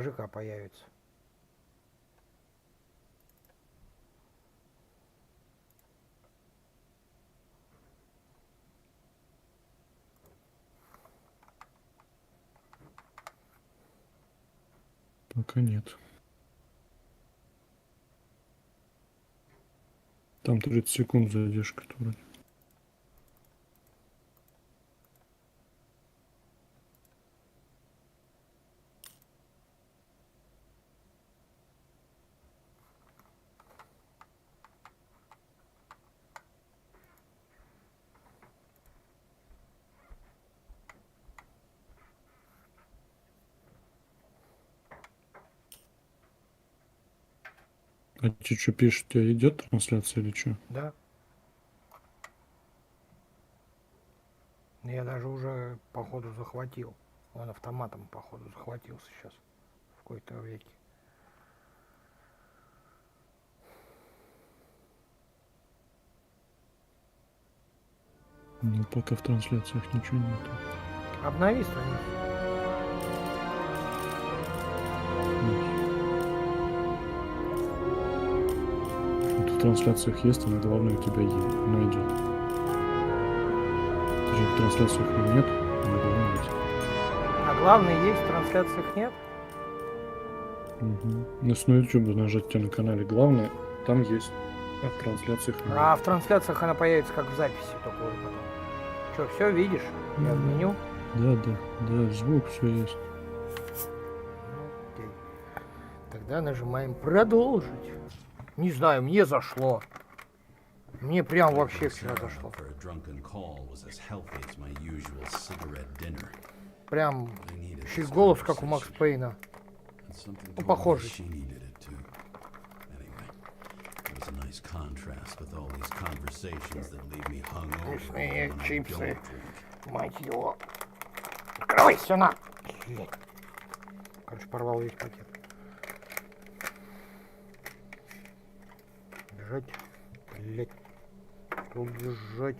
ЖК появится. Пока нет. Там 30 секунд задержка вроде. А ты что пишешь? У тебя идет трансляция или что? Да. Я даже уже, походу, захватил. Он автоматом, походу, захватился сейчас. В какой-то веке. Ну, пока в трансляциях ничего нету. Обнови страницу. Вот в трансляциях есть, она главное у тебя найдет. Ты же в трансляциях нет, она главное есть. А главное, есть, в трансляциях нет? Угу. Ну, если на YouTube нажать у тебя на канале главное, там есть. А в трансляциях нет. А в трансляциях она появится как в записи только уже потом. Что, все видишь? Я в меню. Да, звук, все есть. Окей. Тогда нажимаем продолжить. Не знаю, мне зашло. Мне прям вообще вчера зашло. Прям еще и голос, как у Макс Пейна. Ну, похожий. Вкусные чипсы. Мать его. Откройся на! Короче, порвал весь пакет. Бежать. Блять. Убежать.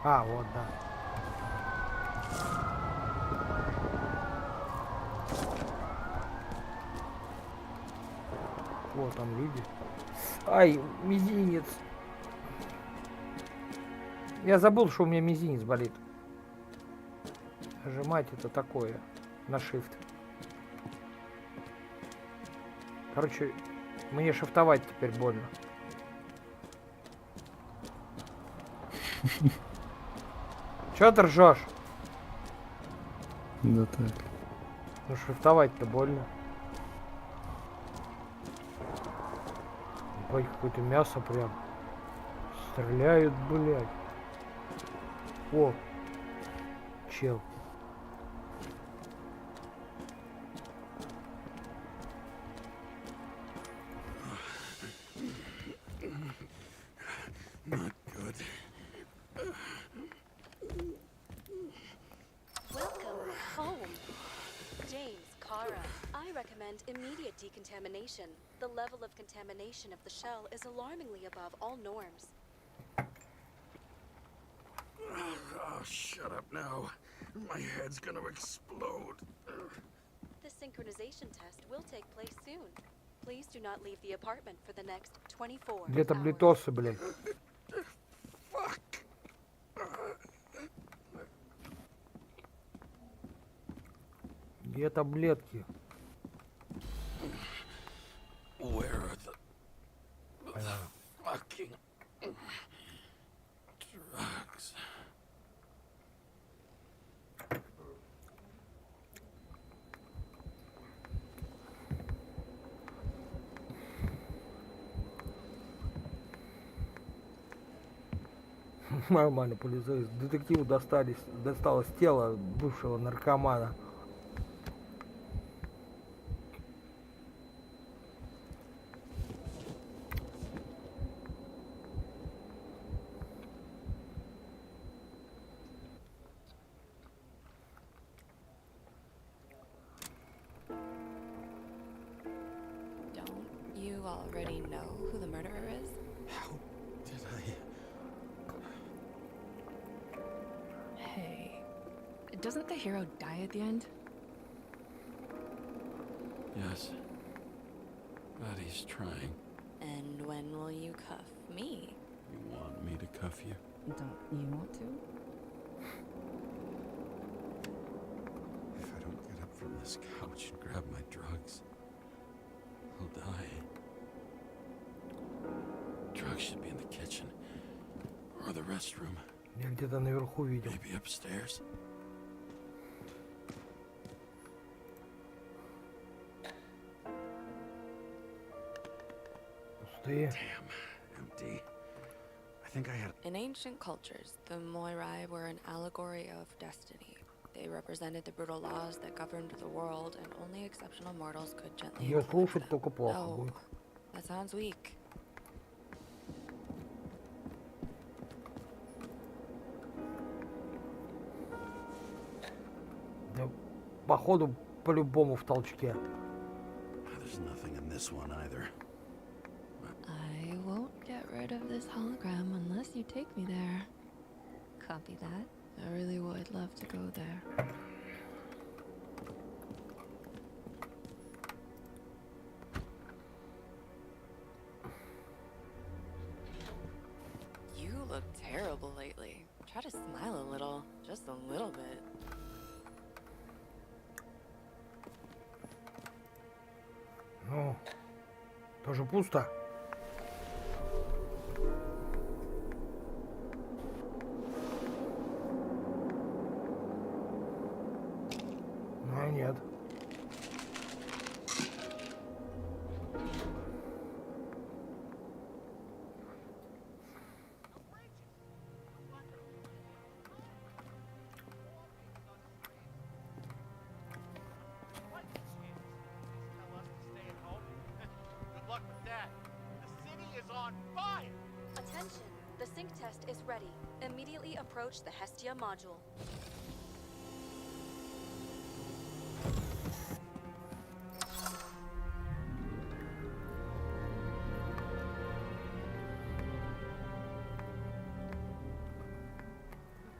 А, вот, да. Вот там люди. Ай, мизинец. Я забыл, что у меня мизинец болит. Нажимать это такое. На shift. Короче, мне шифтовать теперь больно. Чё ты ржёшь? Да так. Ну шифтовать-то больно. Ебать, какое-то мясо прям. Стреляют, блядь. О, чел. Welcome home. James, Kara, I recommend immediate decontamination. The level of contamination of the shell is alarmingly above all norms. Oh, shut up now. My head's gonna explode. The synchronization test will take place soon. Please do not leave the apartment for the next 24 Где hours. таблетосы, блядь? Fuck. Где таблетки? Where are the Понятно. fucking drugs? Нормально, полицейский. Детективу досталось тело бывшего наркомана. Don't you already know who the murderer is? How did I Doesn't the hero die at the end? Yes. But he's trying. And when will you cuff me? You want me to cuff you? Don't you want to? If I don't get up from this couch and grab my drugs, I'll die. Drugs should be in the kitchen. Or the restroom. Я где-то наверху видел. Maybe upstairs. Пустые. Damn, empty. I think I had. In ancient cultures, the Moirai were an allegory of destiny. They represented the brutal laws that governed the world, and only exceptional mortals could gently. Ее influence слушать them. только плохо No, будет. that sounds weak. Да, походу, по-любому в толчке. There's nothing in this one either. I won't get rid of this hologram unless you take me there. Copy that. I really would love to go there. You look terrible lately. Try to smile a little. Just a little bit. Ну, тоже пусто. Ну, нет. Tell us to stay at home? Good luck with that. The city is on fire! Attention! The sync test is ready. Immediately approach the Hestia module.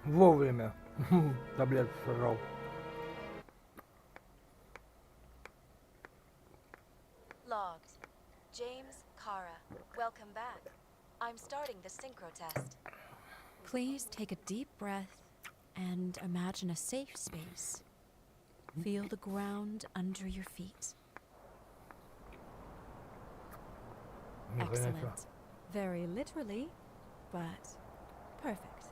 Вовремя. Таблетку сожрал. Logged. James Kara, welcome back. I'm starting the synchro test. Please take a deep breath and imagine a safe space. Feel the ground under your feet. Непонятно. Excellent. Very literally, but perfect.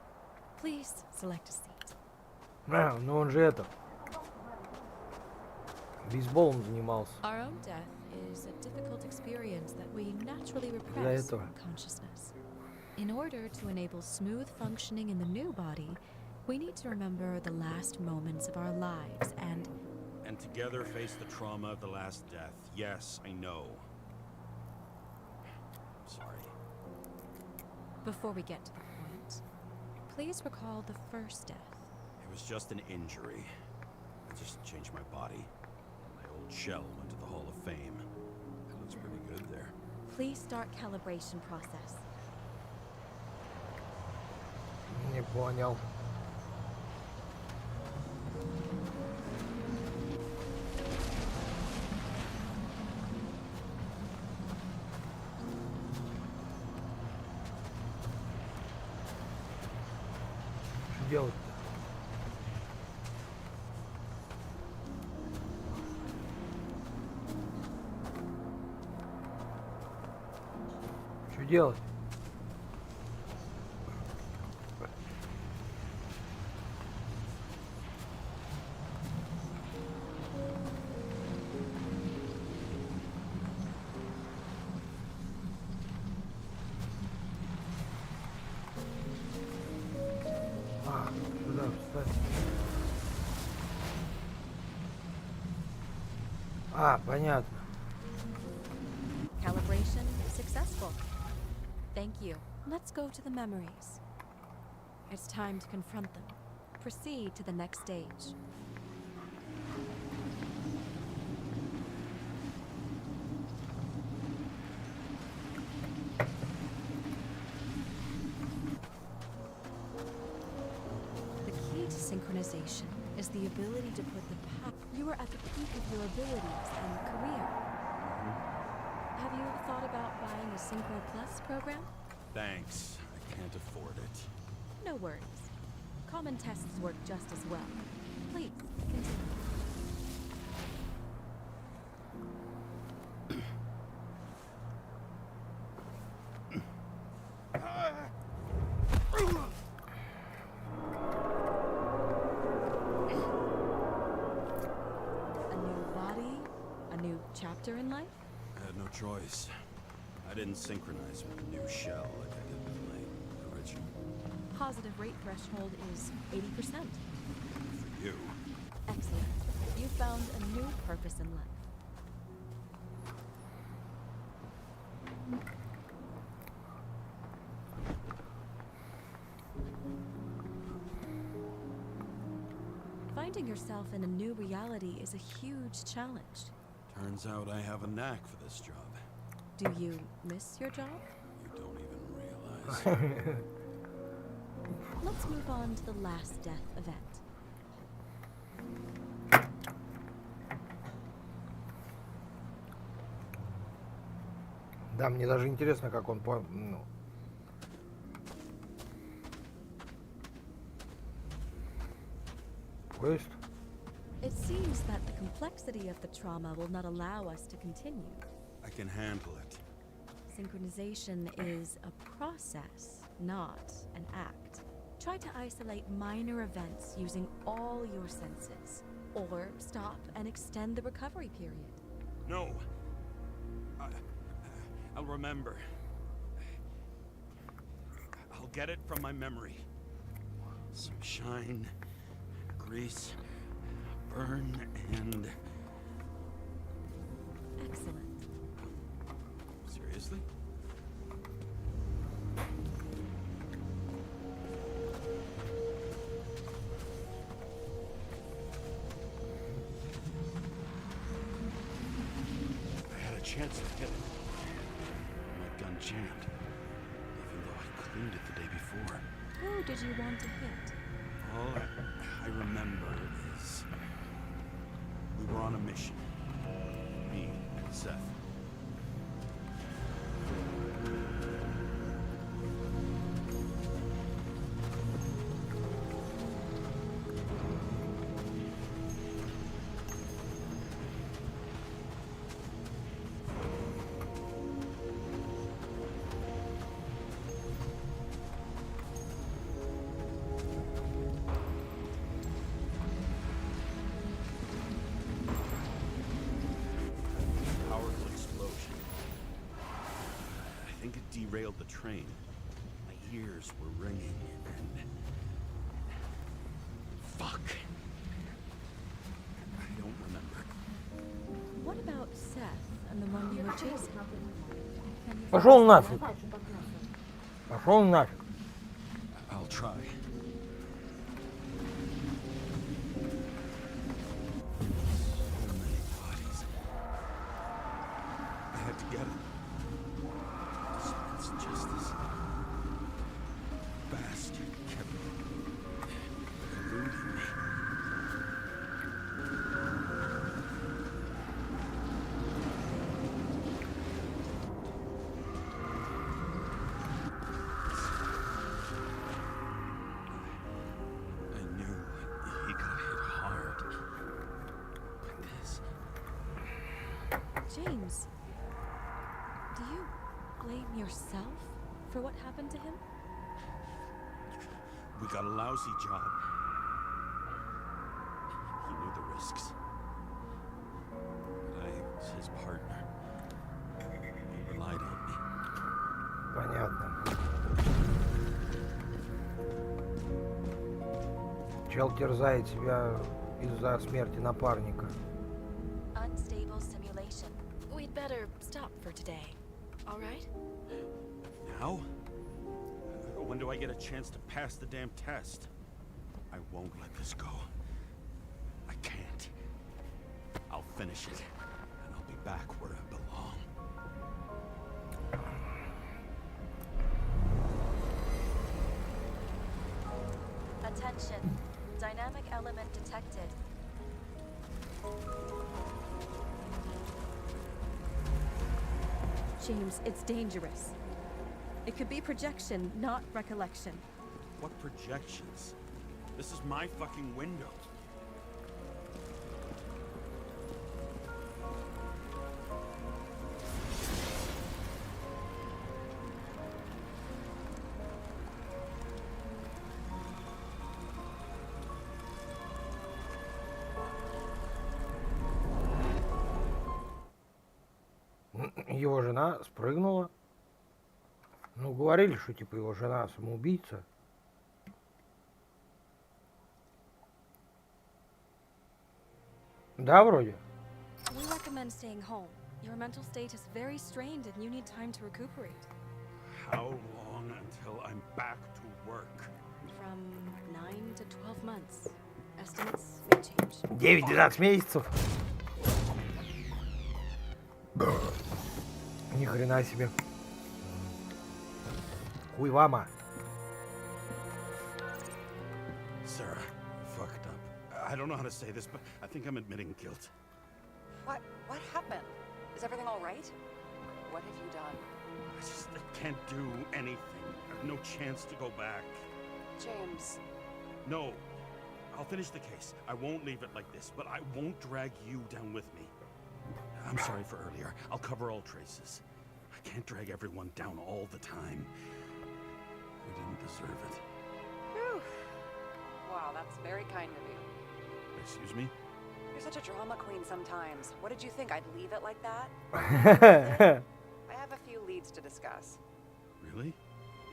Please select a seat. А, ну он же это. Бейсболом занимался. Our own death is a difficult experience that we naturally repress этого. from consciousness. In order to enable smooth functioning in the new body, we need to remember the last moments of our lives and And together face the trauma of the last death. Yes, I know. I'm sorry. before we get to the point, please recall the first death. It was just an injury. I just changed my body. My old shell went to the Hall of Fame. It looks pretty good there. Please start calibration process. Не понял. Что делать-то? Что делать? А, сюда встать. А, понятно. Calibration successful. Thank you. Let's go to the memories. It's time to confront them. Proceed to the next stage. The key to synchronization is the ability to put the power. You are at the peak of your abilities and career. Have you thought about buying a Synchro Plus program? Thanks. I can't afford it. No worries. Common tests work just as well. Please, continue. A new body, a new chapter in life? I had no choice. I didn't synchronize with the new shell like I did with my original. Positive rate threshold is 80%. For you. Excellent. You found a new purpose in life. Finding yourself in a new reality is a huge challenge. Turns out I have a knack for this job. Do you miss your job? You don't even realize. Let's move on to the last death event. Да, мне даже интересно, как он по... Ну. Поезд? It seems that the complexity of the trauma will not allow us to continue. I can handle it. Synchronization is a process, not an act. Try to isolate minor events using all your senses, or stop and extend the recovery period. No. I'll remember. I'll get it from my memory. Some shine, grease, burn, and... Excellent. Seriously? I had a chance to hit it. My gun jammed, even though I cleaned it the day before. Who did you want to hit? All I remember is we were on a mission. Me and Seth. Powerful explosion. I think it derailed the train. My ears were ringing and... Fuck. I don't remember. What about Seth and the one you were chasing? Can you Пошел find нафиг. Seth? Пошел нафиг. I'll try. So many bodies. I had to get it. Dispense justice. Bastard kept eluding me. I knew he got hit hard. But this... James, do you blame yourself for what happened to him? We got a lousy job. He knew the risks. But I was his partner. He relied on me. Понятно. Чел терзает себя из-за смерти напарника. Unstable simulation. We'd better stop for today. All right? Now? When do I get a chance to pass the damn test? I won't let this go. I can't. I'll finish it, and I'll be back where I belong. Attention. Dynamic element detected. James, it's dangerous. It could be projection, not recollection. What projections? This is my fucking window. Его жена спрыгнула. Ну, говорили, что типа его жена самоубийца. Да, вроде. We recommend staying home. Your mental state is very strained and you need time to recuperate. How long until I'm back to work? From 9 to 12 months. Estimates may change. 9-12 месяцев. Ни хрена себе. Хуйлама. Sarah, fucked up. I don't know how to say this, but I think I'm admitting guilt. What happened? Is everything all right? What have you done? I can't do anything. I have no chance to go back. James, No. I'll finish the case. I won't leave it like this, but I won't drag you down with me. I'm sorry for earlier. I'll cover all traces. I can't drag everyone down all the time. We didn't deserve it. whew. Wow, that's very kind of you. Excuse me? You're such a drama queen sometimes. What did you think? I'd leave it like that? I have a few leads to discuss. Really?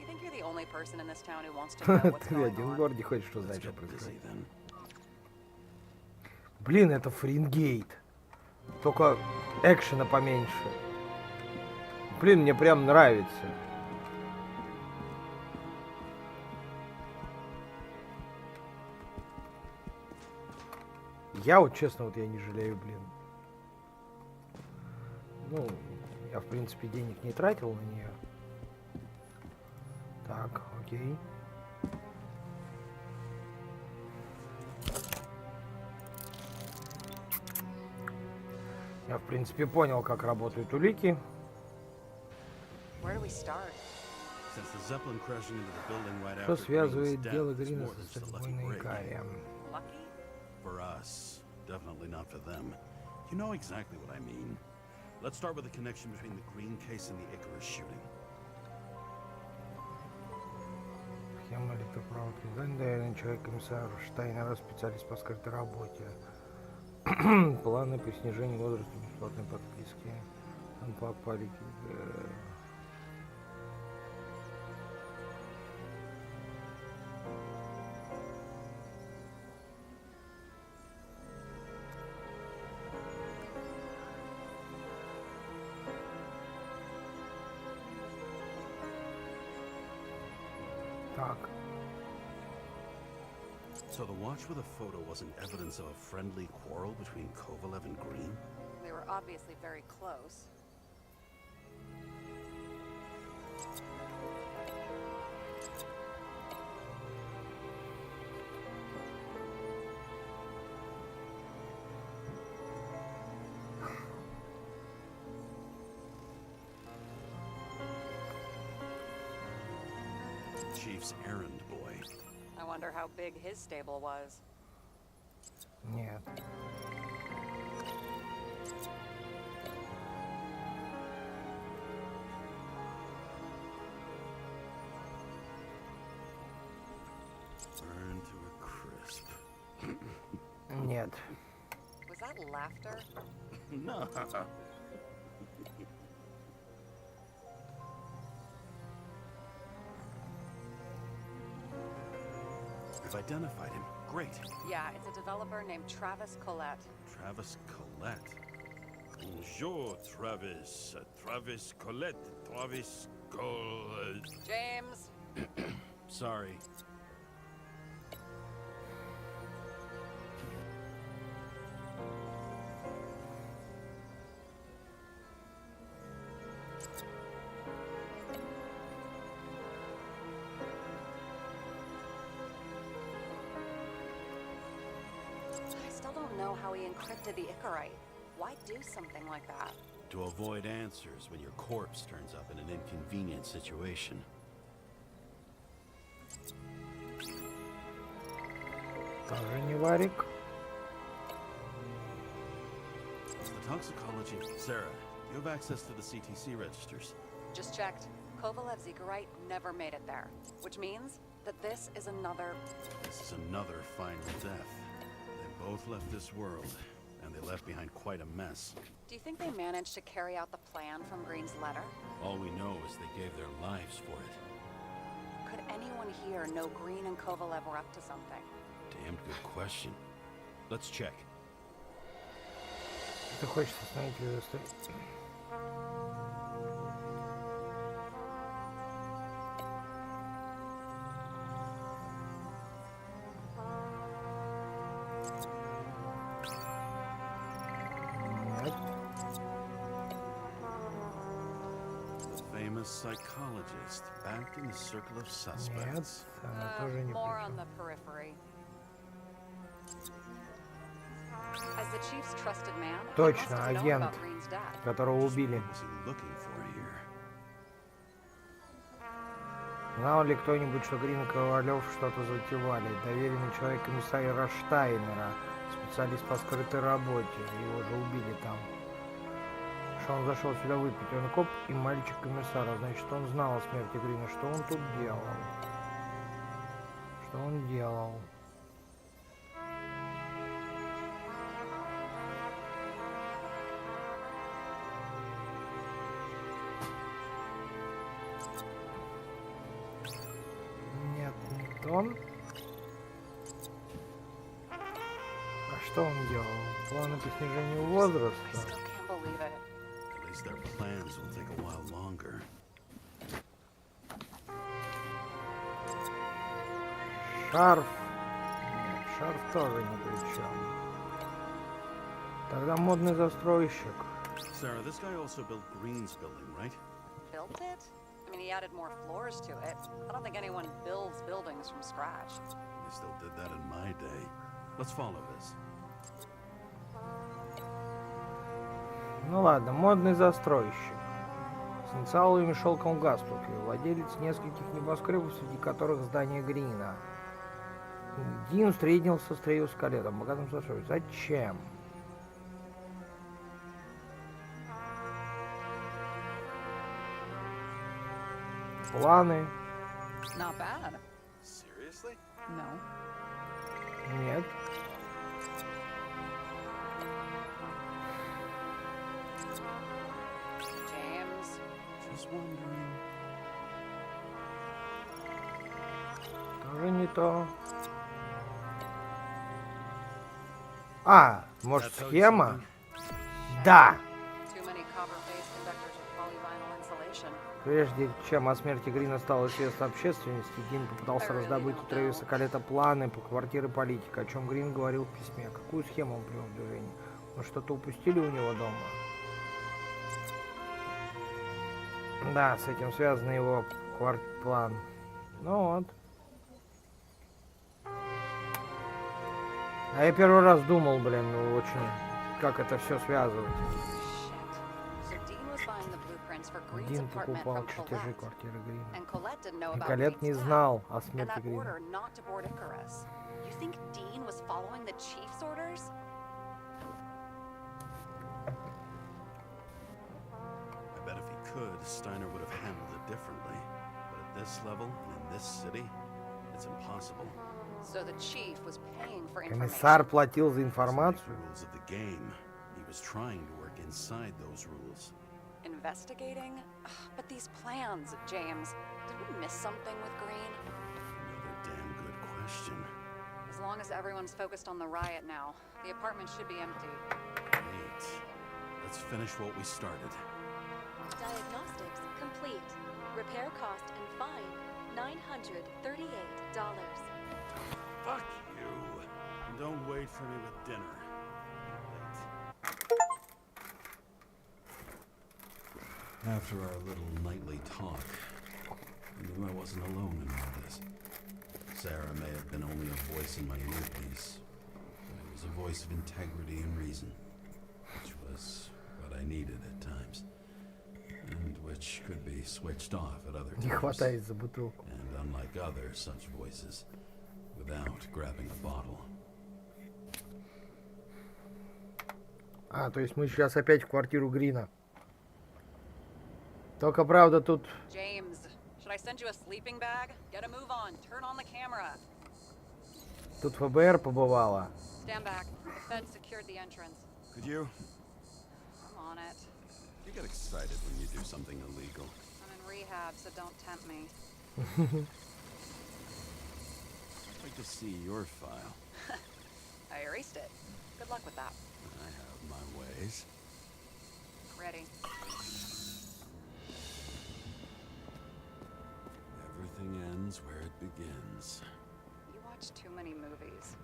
You think you're the only person in this town who wants to know what's Ты going один в on? городе ходишь, что Let's знать, что get busy происходит. then. Блин, это Фаренгейт. Только экшена поменьше. Блин, мне прям нравится. Я вот честно, вот я не жалею, блин. Ну, я в принципе денег не тратил на нее. Так, окей. Я в принципе понял, как работают улики. Where do we start? Since the Zeppelin crashing into the building right Что after Green's связывает death дело is Грина more than со just a стрельбой lucky на break. Икаре? Lucky? For us. Definitely not for them. You know exactly what I mean. Let's start with the connection between the Green case and the Icarus shooting. Схема электропроводки. Данный человек комиссар Штайнера, специалист по скрытой работе. Планы по снижению возраста бесплатной подписки. Анплаг парики. Так. So the watch with a photo wasn't evidence of a friendly quarrel between Kovalev and Green? They were obviously very close. Chief's errand boy. I wonder how big his stable was. Нет. Burned to a crisp. Нет. Was that laughter? No. I've identified him. Great. Yeah, it's a developer named Travis Collette. Travis Collette. Bonjour, Travis. Travis Collette. Travis Collette. James! Sorry. still don't know how he encrypted the Icarite. Why do something like that? To avoid answers when your corpse turns up in an inconvenient situation. Тоже не варик. The toxicology... Sarah, you have access to the CTC registers. Just checked. Kovalev's Icarite never made it there, which means that this is another... This is another final death. They both left this world, and they left behind quite a mess. Do you think they managed to carry out the plan from Green's letter? All we know is they gave their lives for it. Could anyone here know Green and Kovalev were up to something? Damn good question. Let's check. Ты хочешь остановить заставить? Нет. The famous psychologist, back in the circle of Нет, suspects. она тоже не More при on чём. the periphery. As the chief's trusted man, he Точно, must have known агент, about Green's death. которого Just убили. what was he looking for here? Знал ли кто-нибудь, что Грин и Ковалев что-то затевали? Доверенный человек комиссара Штайнера, специалист по скрытой работе. Его же убили там. Что он зашел сюда выпить. Он коп и мальчик комиссара. Значит, он знал о смерти Грина. Что он тут делал? Что он делал? Нет, не он. А что он делал? Планы по снижению I возраста? still can't believe it. At least their plans will take a while longer. Шарф. Нет, шарф тоже ни при чем. Тогда модный застройщик. Sarah, this guy also built Green's building, right? Built it? I mean, he added more floors to it. I don't think anyone builds buildings from scratch. They still did that in my day. Let's follow this. Ну ладно, модный застройщик. С инициалами шелком в галстуке. Владелец нескольких небоскребов, среди которых здание Грина. Дин встретился с Трею-скалетом. Богатым застройщиком. Зачем? Планы? Not bad. Seriously? No. Нет. James. Just wondering. Тоже не то. А, может, That's how you схема? something? Да! Too many copper-based conductors with polyvinyl insulation. Прежде чем о смерти Грина стало известно общественности, Дин попытался раздобыть у Трэвиса Калета планы по квартире политика, о чем Грин говорил в письме. Какую схему он привел в движение? Мы что-то упустили у него дома? Да, с этим связан его план. Ну вот. А я первый раз думал, блин, ну очень, как это все связывать. Shit. So Dean was buying the blueprints for Green's Дин apartment покупал from чертежи Colette. квартиры Грина. And Colette didn't know И about Колет не Green's death. знал о And смерти that Грина. order not to board Icarus. You think Dean was following the chief's orders? I bet if he could, Steiner would have handled it differently. But at this level, and in this city, it's impossible. So the chief was paying for Комиссар information. платил за It's the информацию. rules of the game. He was trying to work inside those rules. Investigating? Ugh, but these plans, James. Did we miss something with Green? Another damn good question. As long as everyone's focused on the riot now, the apartment should be empty. Wait. Let's finish what we started. Diagnostics complete. Repair cost and fine $938. Fuck you! And don't wait for me with dinner. Late. After our little nightly talk, I knew I wasn't alone in all this. Sarah may have been only a voice in my earpiece, but I was was a voice of integrity and reason, which was what I needed at times, and which could be switched off at other Не times. хватает за бутылку. And unlike other such voices, without grabbing a bottle. А, то есть мы сейчас опять в квартиру Грина. Только правда тут... James, should I send you a sleeping bag? Get a move on. Turn on the camera. Тут ФБР побывало. Stand back. The Fed secured the entrance. Could you? I'm on it. You get excited when you do something illegal. I'm in rehab, so don't tempt me. I'd like to see your file. I erased it. Good luck with that. I have my ways. Ready. Everything ends where it begins. You watch too many movies.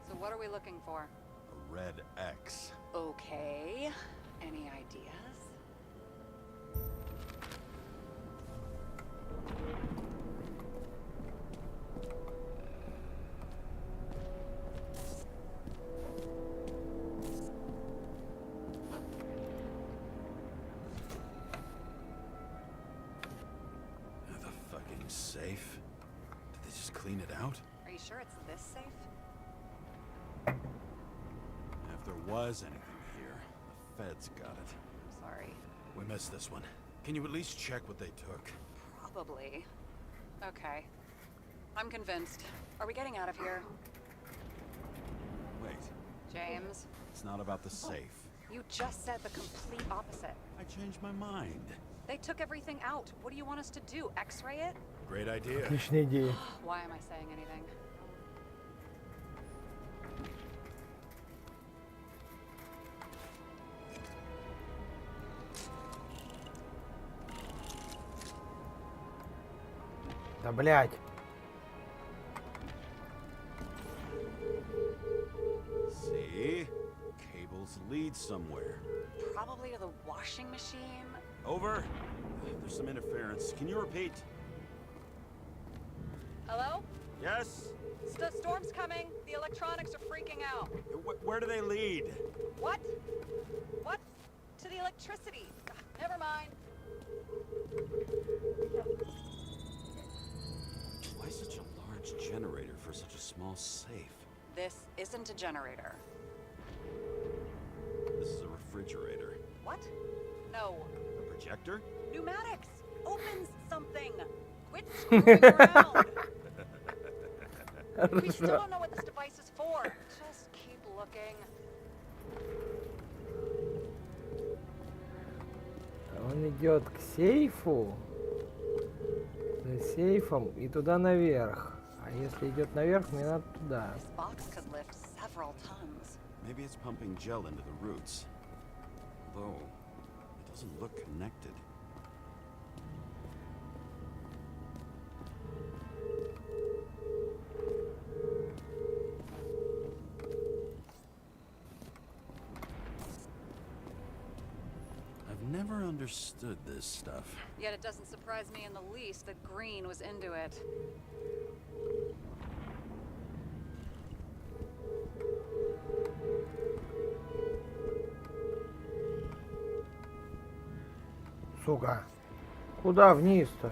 So what are we looking for? A red X. Okay. Any ideas? The fucking safe? Did they just clean it out? Are you sure it's this safe? If there was anything here, the feds got it. Sorry. We missed this one. Can you at least check what they took? Probably. Okay. I'm convinced. Are we getting out of here? Wait, James, it's not about the safe. you just said the complete opposite. I changed my mind. They took everything out. What do you want us to do? X-ray it? Great idea. Отличная идея. Why am I saying anything? Да блять. See? Cables lead somewhere. Probably to the washing machine. Over. There's some interference. Can you repeat? Hello? Yes? Storm's coming. The electronics are freaking out. Where do they lead? What? What? To the electricity. Never mind. Why such a large generator for such a small safe? This isn't a generator. This is a refrigerator. What? No. A projector? Pneumatics! Opens something! Quit screwing around! We still don't know what this device is for. Just keep looking. Он идет к сейфу. За сейфом и туда наверх. А если идет наверх, мне надо туда. This box could lift several tons. Maybe it's pumping gel into the roots. Although, it doesn't look connected. I've never understood this stuff. Yet it doesn't surprise me in the least that Green was into it. Сука. Куда вниз-то?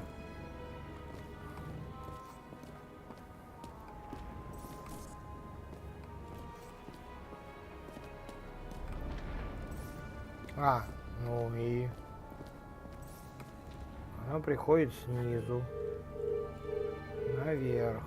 А, ну и... Она приходит снизу. Наверх.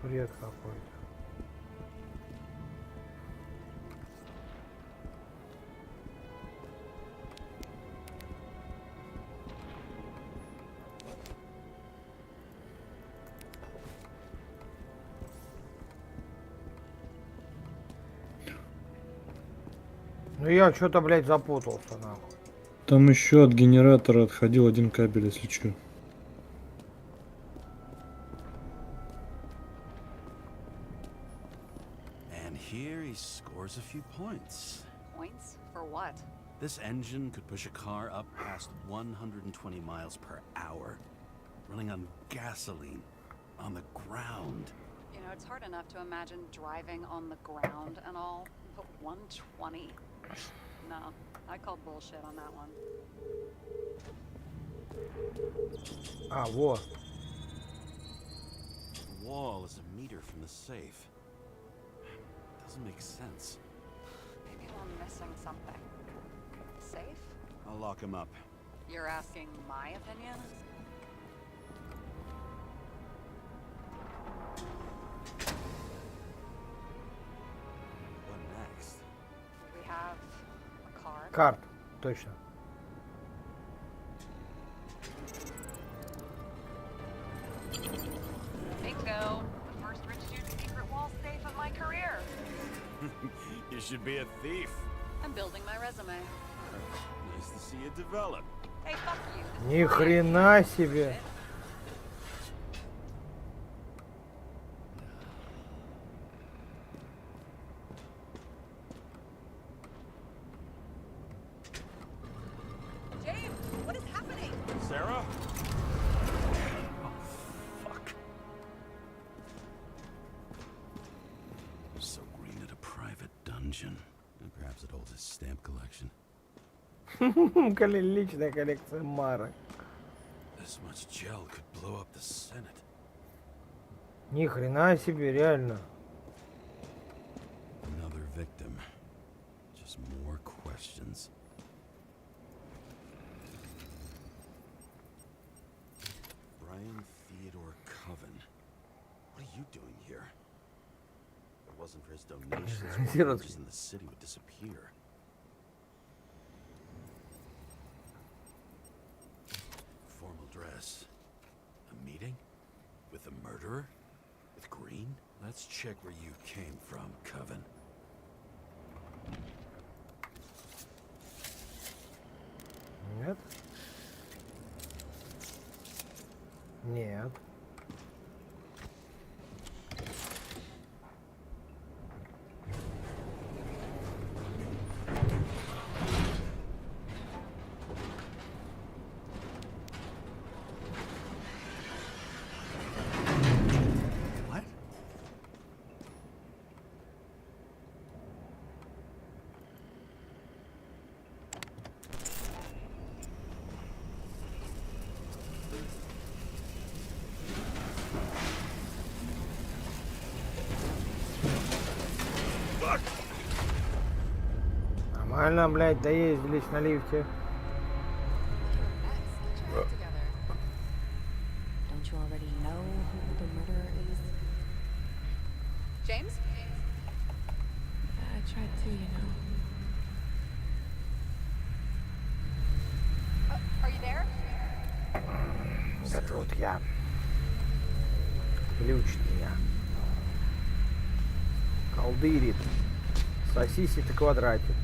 Бред какой-то. Ну я что-то, блядь, запутался, нахуй. Там еще от генератора отходил один кабель, если что. points. Points? For what? This engine could push a car up past 120 miles per hour, running on gasoline, on the ground. You know, it's hard enough to imagine driving on the ground and all, but 120? No, I call bullshit on that one. А, вот. The wall is a meter from the safe. Doesn't make sense. Maybe I'm missing something. Safe? I'll lock him up. You're asking my opinion? What next? We have a card. Карт, точно. Bingo! The first rich dude's secret wall safe of my career. You should be a thief. I'm building my resume. Nice to see it develop. Hey, fuck you. This is Ни my хрена idea. себе. Shit. James, what is happening? Sarah? Oh, fuck. So green at a private dungeon. And perhaps it holds his stamp collection. Личная коллекция марок. This much gel could blow up the Senate. Ни хрена себе, реально. Another victim. Just more questions. Brian Theodore Coven. What are you doing here? If it wasn't for his donations, Сиротский. mortgages in the city would disappear. Formal dress. A meeting? With the murderer? With Green? Let's check where you came from, Coven. Нет? Нет. What? Нормально, блядь, доездились на лифте. Don't you already know who the murderer is? James? I tried to, you know. Are you there? Это вот я. Ключ меня. Колдырит. Сосисит и квадратит.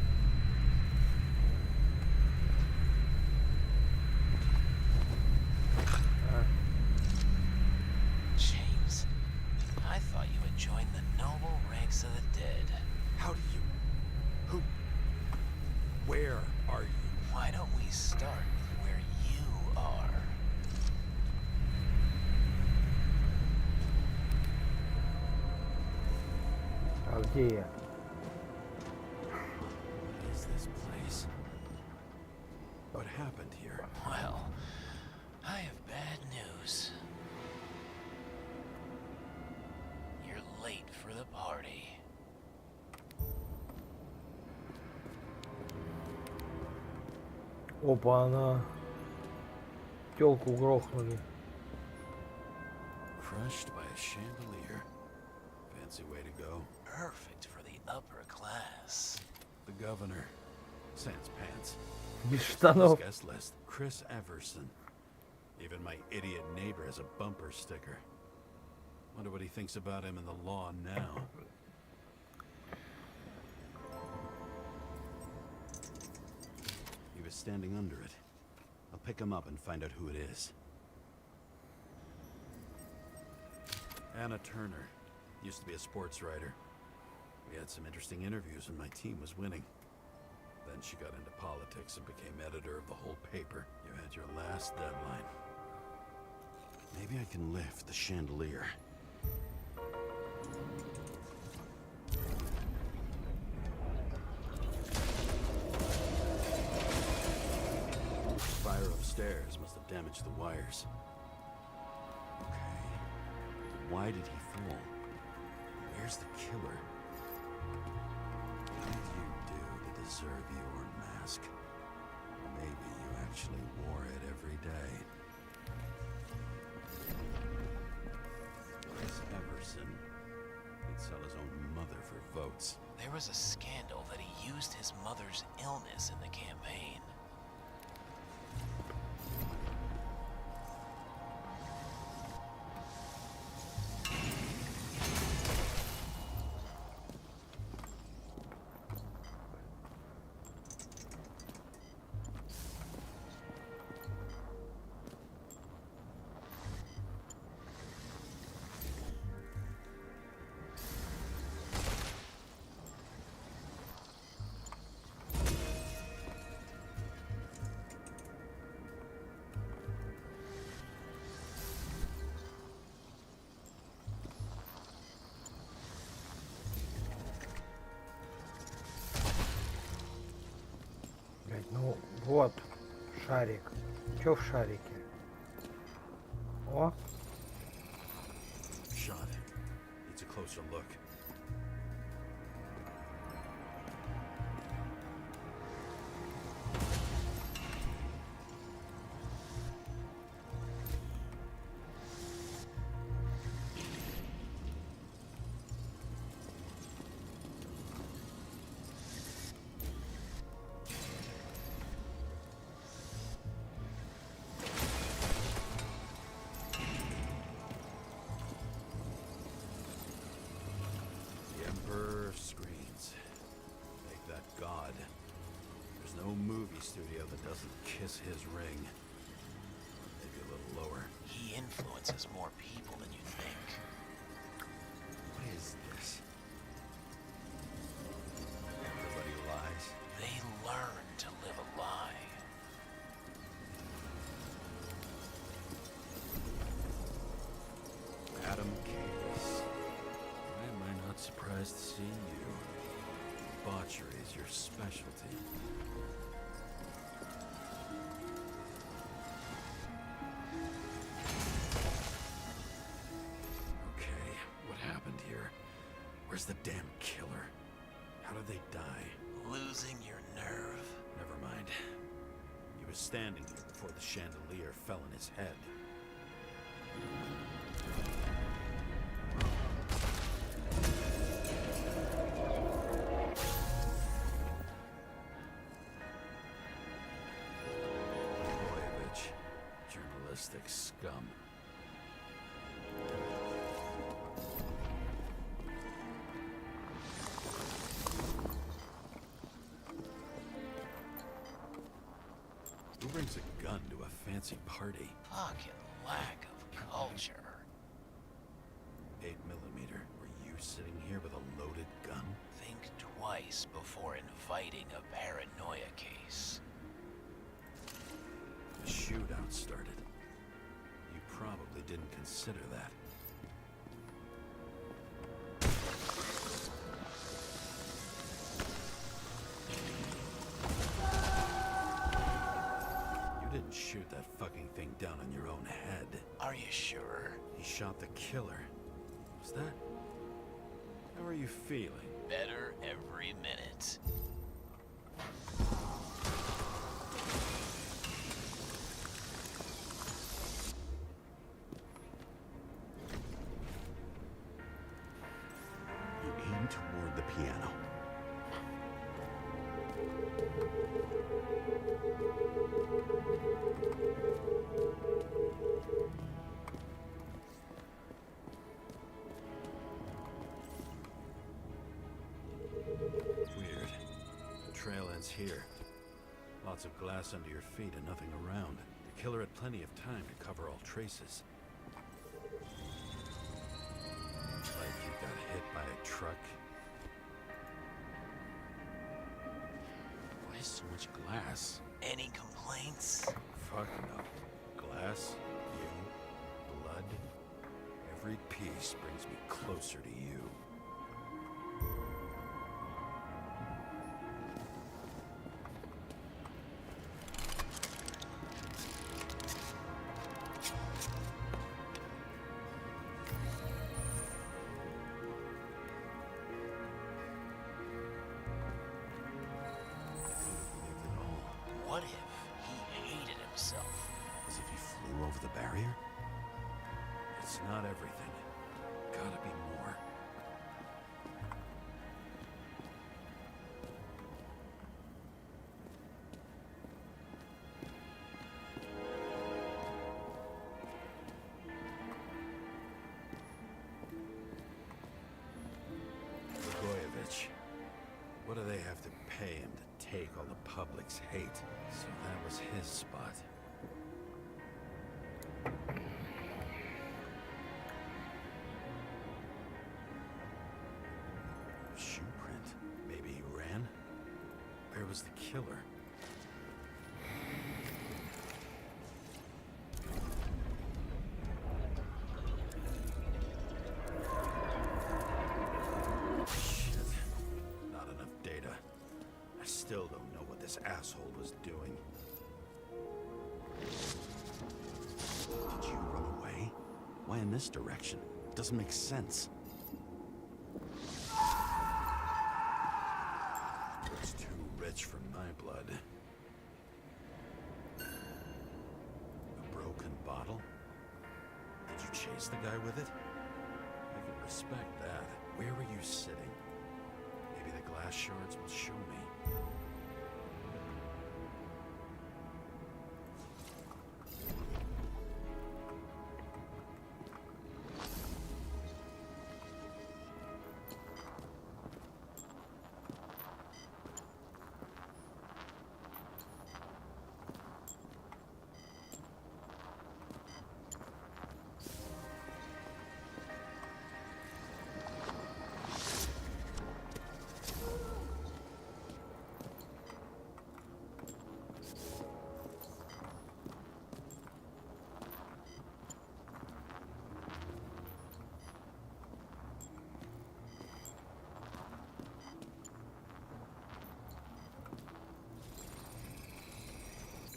James, I thought you had joined the noble ranks of the dead. How do you... Who... Where are you? Why don't we start where you are? А где я? What is this place? What happened here? Well, I have bad news. You're late for the party. Опа, она. Тёлку грохнули. Crushed by a chandelier. Fancy way to go. Perfect for the upper class. The governor. Sans pants. Без This штанов. guest list. Chris Everson. Even my idiot neighbor has a bumper sticker. Wonder what he thinks about him in the law now. He was standing under it. I'll pick him up and find out who it is. Anna Turner. Used to be a sports writer. We had some interesting interviews when my team was winning. Then she got into politics and became editor of the whole paper. You had your last deadline. Maybe I can lift the chandelier. Fire upstairs must have damaged the wires. Okay. Why did he fall? Where's the killer? What did you do to deserve your mask? Maybe you actually wore it every day. Chris Everson. He'd sell his own mother for votes. There was a scandal that he used his mother's illness in the campaign. Блять, ну вот шарик. Чё в шарике? О, Shot. Needs a closer look. The Emperor screams. Make that god. There's no movie studio that doesn't kiss his ring. Maybe a little lower. He influences more people than you think. What is this? Everybody lies. They learn to live a lie. Adam Calis. Why am I not surprised to see you? Debauchery is your specialty. Okay, what happened here? Where's the damn killer? How did they die? Losing your nerve. Never mind. He was standing here before the chandelier fell on his head. Blagojevich, journalistic scum. Who brings a gun to a fancy party? Fucking lack of culture. 8mm. Were you sitting here with a loaded gun? Think twice before inviting a paranoia case. A shootout started. You probably didn't consider that. You didn't shoot that fucking thing down on your own head. Are you sure? He shot the killer. Was that? How are you feeling? Better every minute. You aim toward the piano. Weird. The trail ends here. Lots of glass under your feet and nothing around. The killer had plenty of time to cover all traces. Like you got hit by a truck. Why so much glass? Any complaints? Fuck no. Glass, you, blood. Every piece brings me closer to you. What if he hated himself? As if he flew over the barrier? It's not everything. Gotta be more. Blagojevich. What do they have to pay him to take all the public's hate? So that was his spot. Shoe print. Maybe he ran? Where was the killer? Shit. Not enough data. I still don't know what this asshole was doing. Did you run away? Why in this direction? Doesn't make sense. It's too rich for my blood. A broken bottle? Did you chase the guy with it? I can respect that. Where were you sitting? Maybe the glass shards will show me.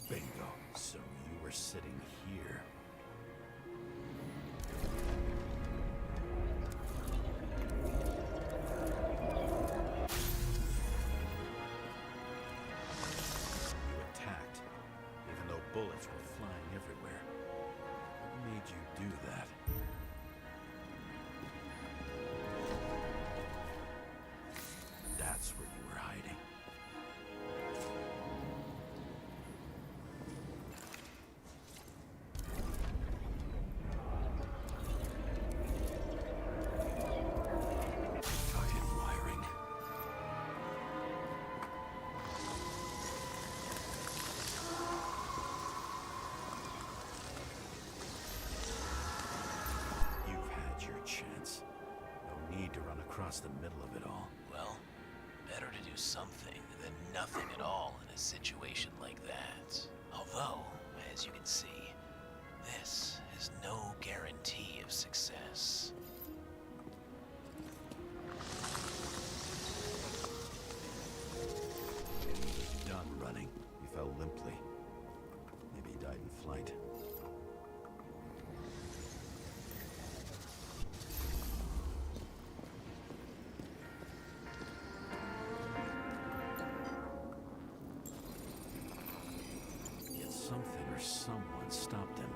Bingo. So you were sitting here. You attacked, even though bullets were flying everywhere. What made you do that? That's where you were hiding. Fucking wiring. You've had your chance. No need to run across the middle of it all. Well, better to do something than nothing at all in a situation like that. Although, as you can see, this is no guarantee of success. He was done running. He fell limply. Maybe he died in flight. Yet something or someone stopped him.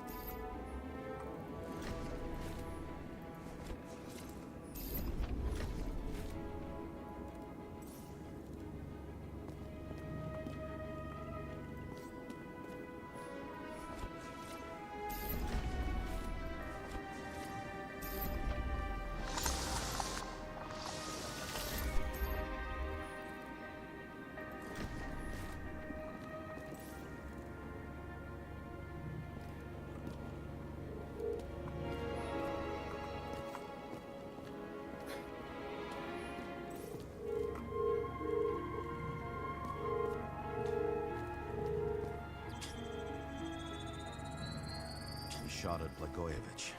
shot at Blagojevich.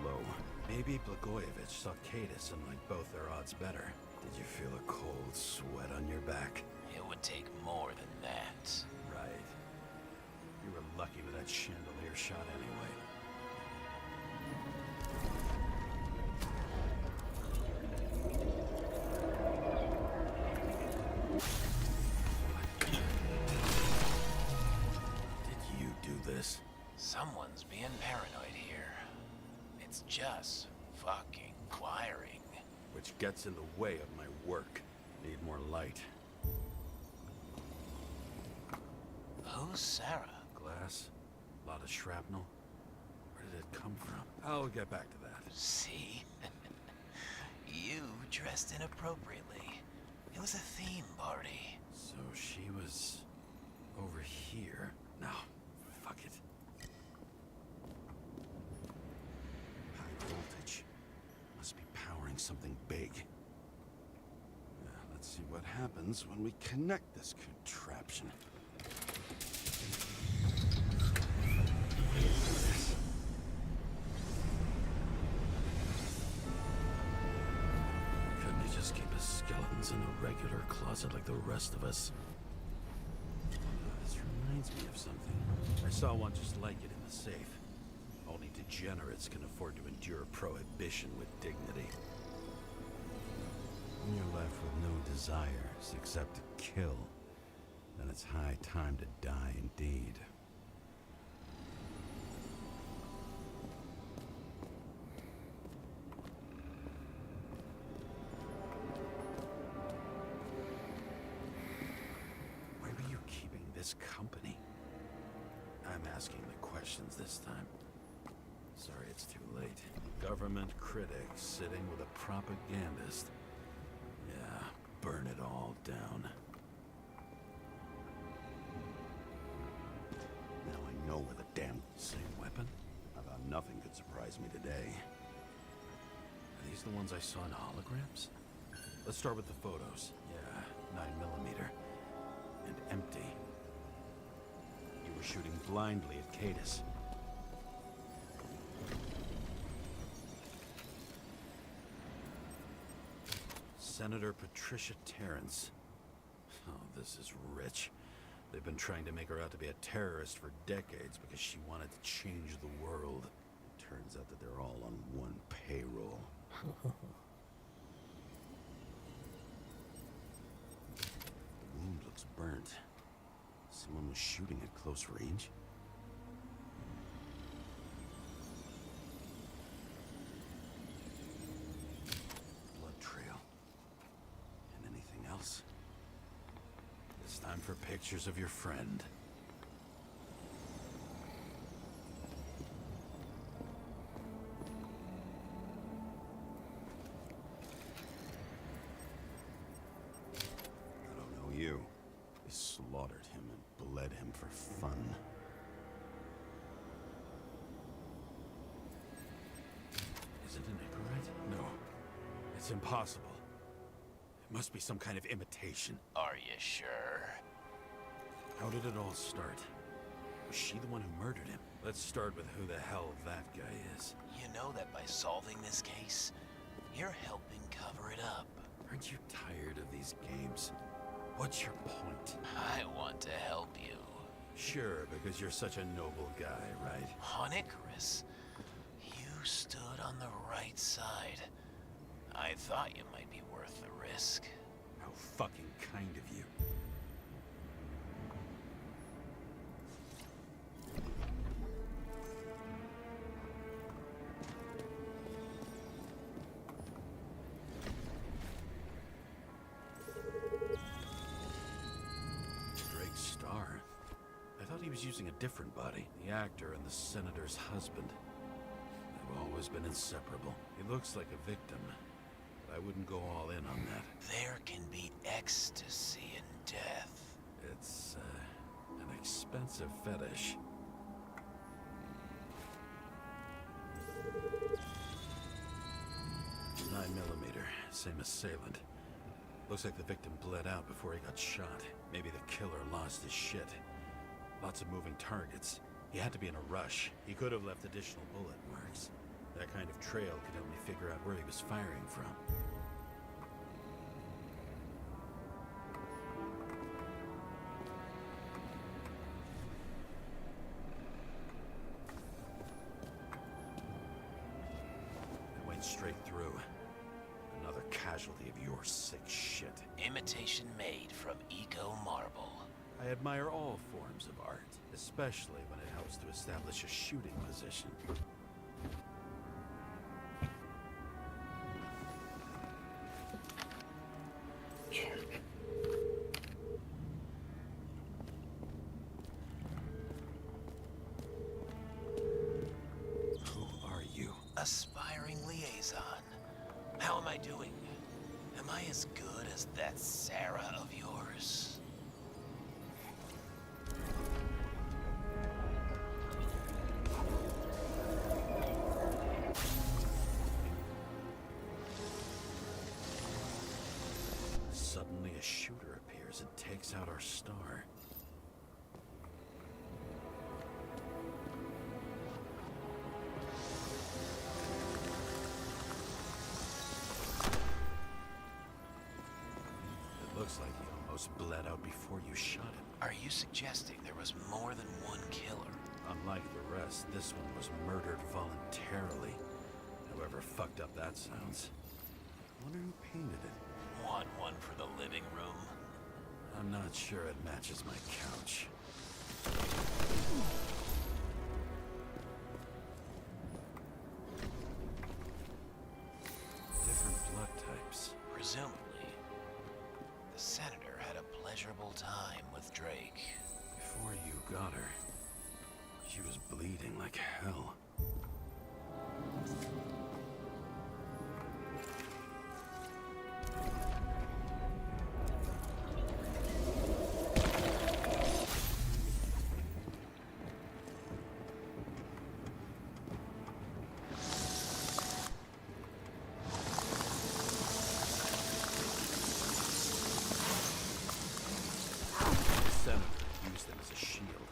Low. Maybe Blagojevich saw Cadis and liked both their odds better. Did you feel a cold sweat on your back? It would take more than that. Right. You were lucky with that chandelier shot anyway. Did you do this? Someone's being paranoid here. It's just fucking wiring. Which gets in the way of my work. Need more light. Who's Sarah? Glass? A lot of shrapnel? Where did it come from? I'll get back to that. See? You dressed inappropriately. It was a theme party. So she was over here. No, fuck it. High voltage. Must be powering something big. Yeah, let's see what happens when we connect this contraption. Couldn't he just keep his skeletons in a regular closet like the rest of us? This reminds me of something. I saw one just like it in the safe. Only degenerates can afford to endure prohibition with dignity. When you're left with no desires except to kill, then it's high time to die indeed. Where were you keeping this company? I'm asking the questions this time. Sorry it's too late. Government critic sitting with a propagandist. Yeah, burn it all down. Now I know where the damn same weapon. I thought nothing could surprise me today. Are these the ones I saw in holograms? Let's start with the photos. Yeah, 9mm. And empty. You were shooting blindly at Cadis. Senator Patricia Terrence. Oh, this is rich. They've been trying to make her out to be a terrorist for decades because she wanted to change the world. It turns out that they're all on one payroll. The wound looks burnt. Someone was shooting at close range. Blood trail. And anything else? It's time for pictures of your friend. I don't know you. They slaughtered him and bled him for fun. Is it an Icarite? No. It's impossible. It must be some kind of imitation. Are you sure? How did it all start? Was she the one who murdered him? Let's start with who the hell that guy is. You know that by solving this case, you're helping cover it up. Aren't you tired of these games? What's your point? I want to help you. Sure, because you're such a noble guy, right? On Icarus, you stood on the right side. I thought you might be worth the risk. How fucking kind of you. Drake Starr? I thought he was using a different body. The actor and the senator's husband. They've always been inseparable. He looks like a victim. I wouldn't go all in on that. There can be ecstasy in death. It's, an expensive fetish. .9mm, same assailant. Looks like the victim bled out before he got shot. Maybe the killer lost his shit. Lots of moving targets. He had to be in a rush. He could have left additional bullet marks. That kind of trail could help me figure out where he was firing from. It went straight through. Another casualty of your sick shit. Imitation made from eco marble. I admire all forms of art, especially when it helps to establish a shooting position. Who are you? Aspiring liaison. How am I doing? Am I as good as that Sarah of yours? Suddenly a shooter appears and takes out our star. It looks like he almost bled out before you shot him. Are you suggesting there was more than one killer? Unlike the rest, this one was murdered voluntarily. However fucked up that sounds. I wonder who painted it. Want one for the living room? I'm not sure it matches my couch. Different blood types. Presumably, the senator had a pleasurable time with Drake. Before you got her, she was bleeding like hell. The senator used them as a shield.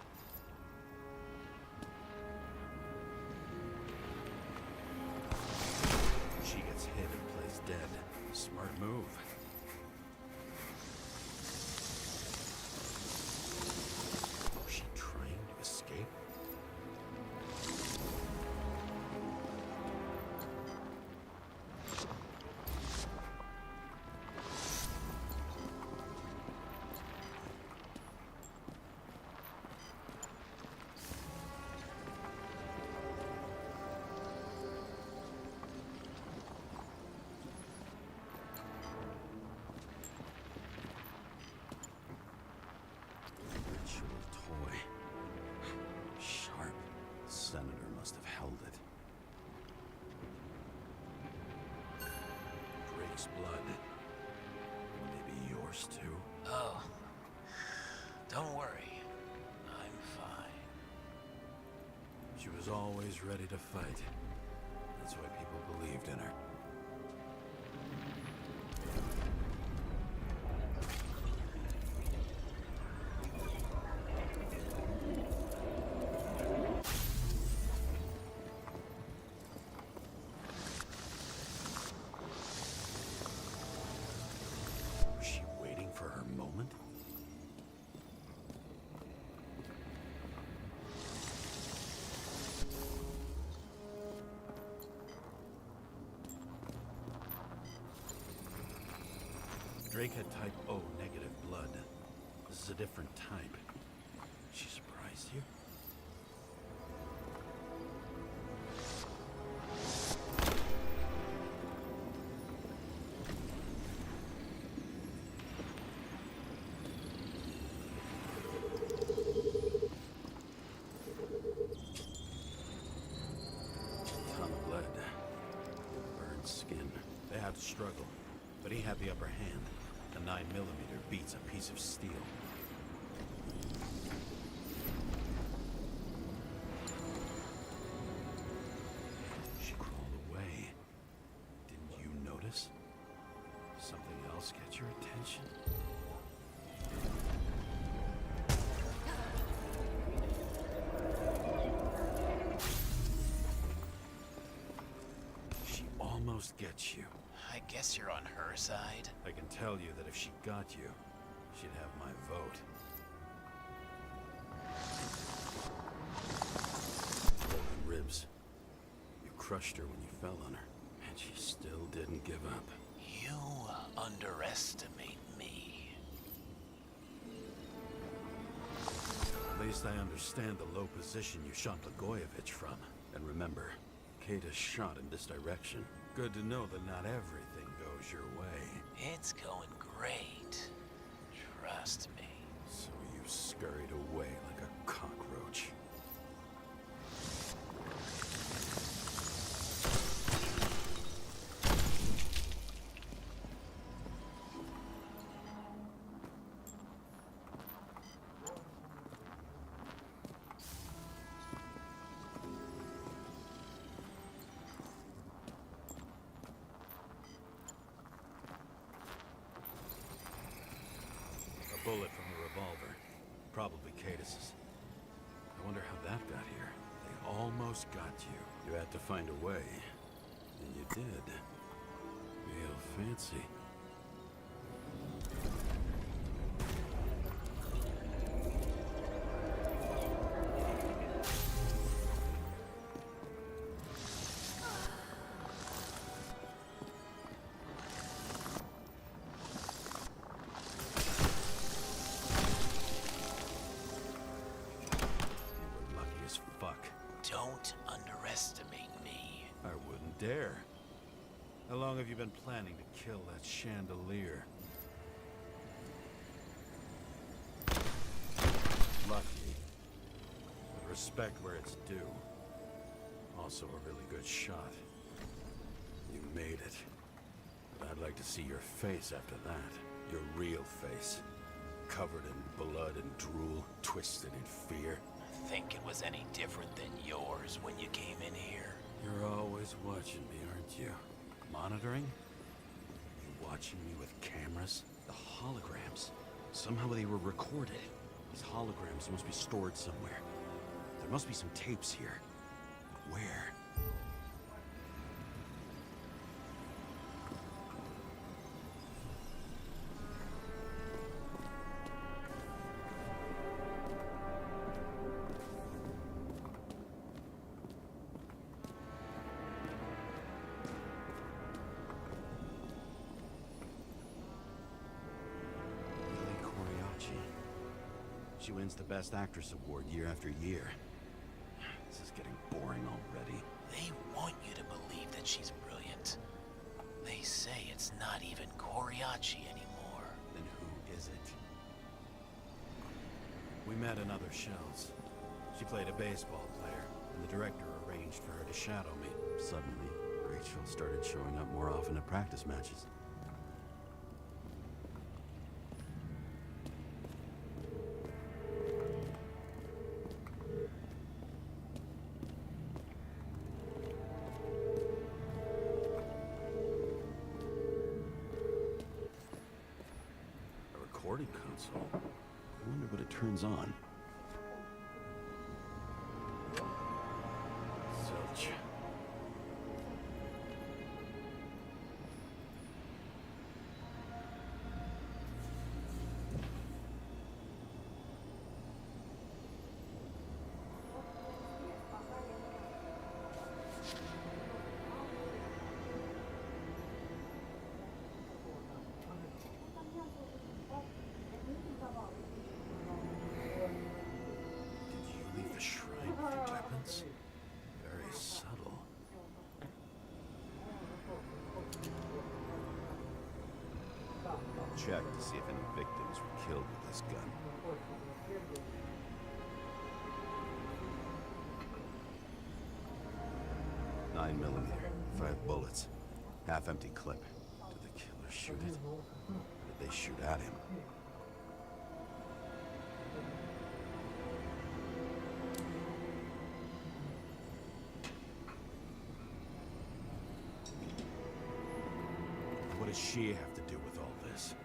She gets hit and plays dead. Smart move. Was she trying to escape? Ritual toy. Sharp. Senator must have held it. Drake's blood. Maybe yours too? Oh, don't worry. I'm fine. She was always ready to fight. That's why people believed in her. Was she waiting for her moment? Drake had type O negative blood. This is a different type. She surprised you? Ton of blood. Burned skin. They had to struggle, but he had the upper hand. The 9mm beats a piece of steel. She crawled away. Didn't you notice? Something else get your attention? almost get you. I guess you're on her side. I can tell you that if she got you, she'd have my vote. Broken ribs. You crushed her when you fell on her, and she still didn't give up. You underestimate me. At least I understand the low position you shot Blagojevich from. And remember, Kate is shot in this direction. Good to know that not everything goes your way. It's going great. Trust me. So you scurried away like a cockroach. A bullet from a revolver. Probably Cadis's. I wonder how that got here. They almost got you. You had to find a way. And you did. Real fancy. Don't underestimate me. I wouldn't dare. How long have you been planning to kill that chandelier? Lucky. But respect where it's due. Also a really good shot. You made it. But I'd like to see your face after that. Your real face. Covered in blood and drool, twisted in fear. Think it was any different than yours when you came in here? You're always watching me, aren't you? Monitoring? You watching me with cameras? The holograms. Somehow they were recorded. These holograms must be stored somewhere. There must be some tapes here. But where? She wins the Best Actress award year after year. This is getting boring already. They want you to believe that she's brilliant. They say it's not even Coriaci anymore. Then who is it? We met in other shells. She played a baseball player, and the director arranged for her to shadow me. Suddenly, Rachel started showing up more often at practice matches. Recording console. I wonder what it turns on. Zilch. Very subtle. I'll check to see if any victims were killed with this gun. .9mm, 5 bullets, half-empty clip. Did the killer shoot it? Or did they shoot at him? What does she have to do with all this?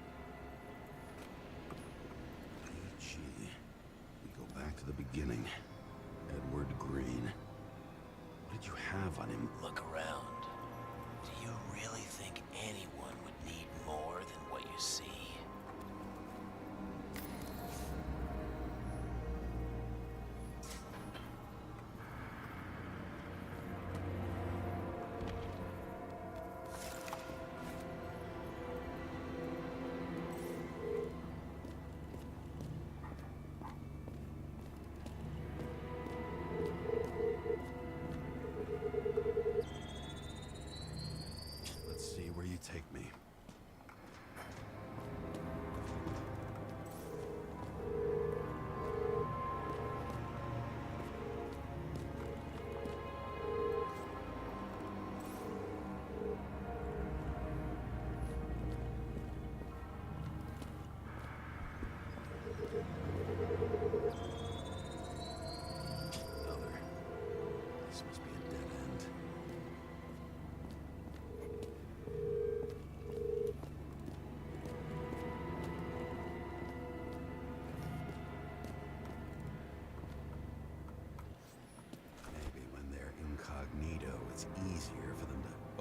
E.G. We go back to the beginning. Edward Green. What did you have on him? Look around. Do you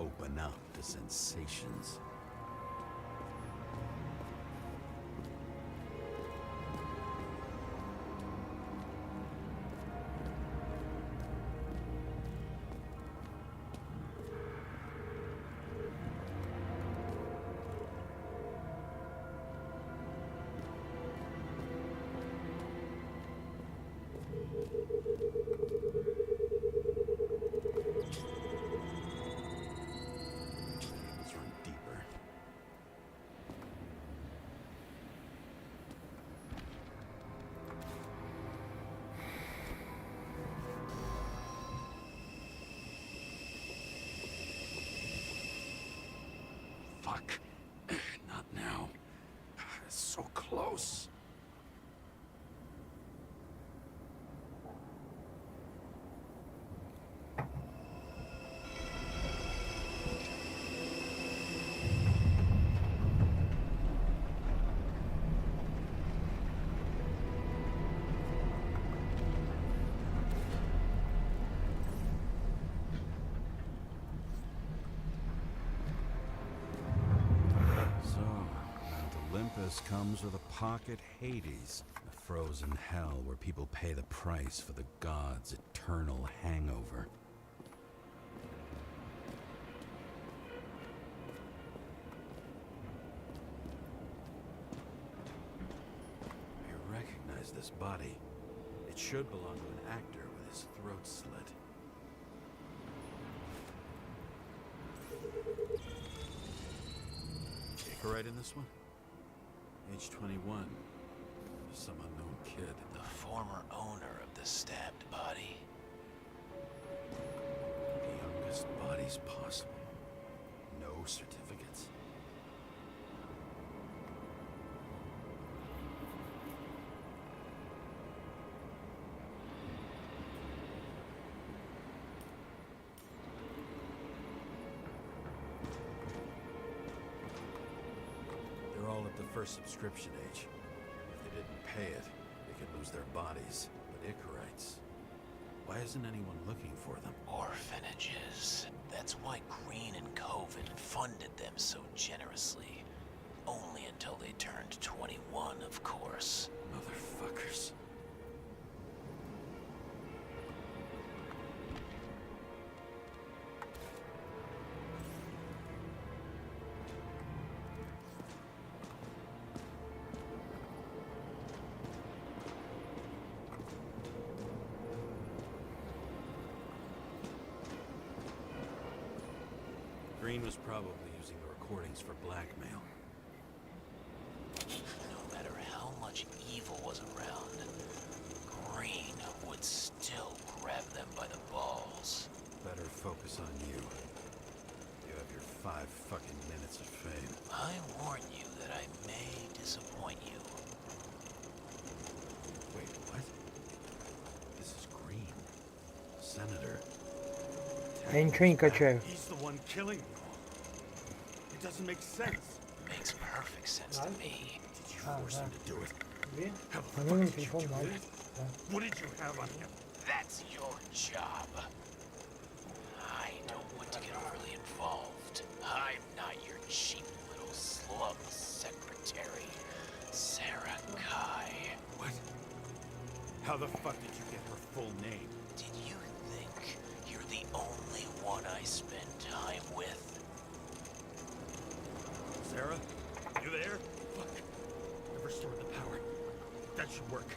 open up to sensations. Let's run deeper. Fuck. Not now. It's so close. So, Mount Olympus comes with a pocket Hades, a frozen hell where people pay the price for the gods' eternal hangover. I recognize this body. It should belong to an actor with his throat slit. Icarite in this one? Age 21. Some unknown kid. The former owner of the stabbed body. The youngest bodies possible. No certificates. They're all at the first subscription age. If they didn't pay it, they could lose their bodies. But Icarites, why isn't anyone looking for them? Orphanages. That's why Green and Coven funded them so generously. Only until they turned 21, of course. Motherfuckers. Green was probably using the recordings for blackmail. No matter how much evil was around, Green would still grab them by the balls. Better focus on you. You have your 5 fucking minutes of fame. I warn you that I may disappoint you. Wait, what? This is Green. Senator. Я ничего не качаю. He's the one killing them all. It doesn't make sense. Makes perfect sense to me. Did you force him to do it? How the А fuck ну did you телефон do мой. that? What did you have on him? That's your job. I don't want to get overly involved. I'm not your cheap little slum secretary, Sarah Kai. What? How the fuck did you get her full name? Did you think you're the only one I spend time with? Sarah? You there? Fuck. I've restored the power. That should work.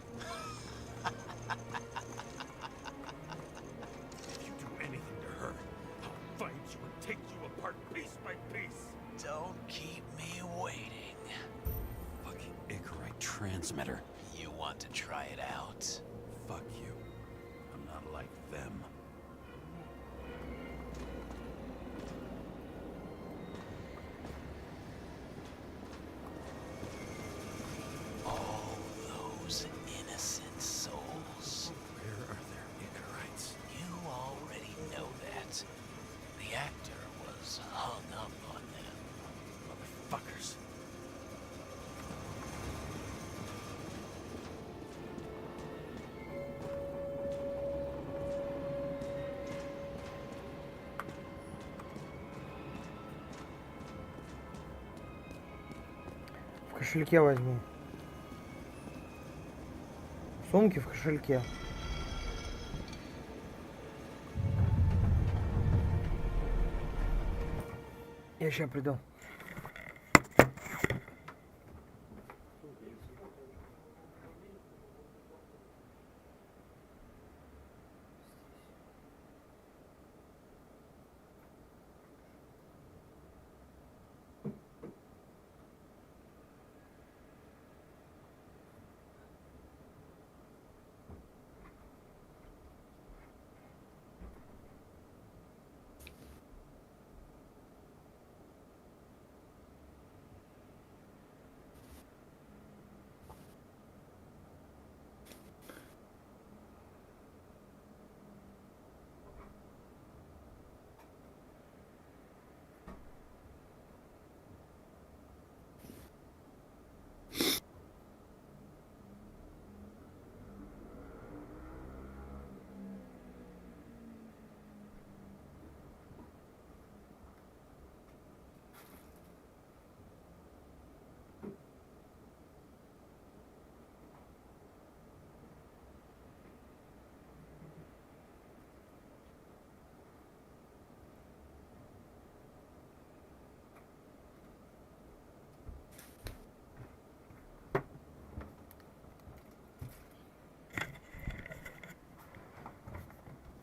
If you do anything to her, I'll find you and take you apart piece by piece. Don't keep me waiting. Fucking Icarite transmitter. You want to try it out? Fuck you. I'm not like them. All those innocent souls. Where are their Icarites? You already know that. The actor was hung up on them. Motherfuckers. кошельке возьми. В сумке, в кошельке. Я сейчас приду.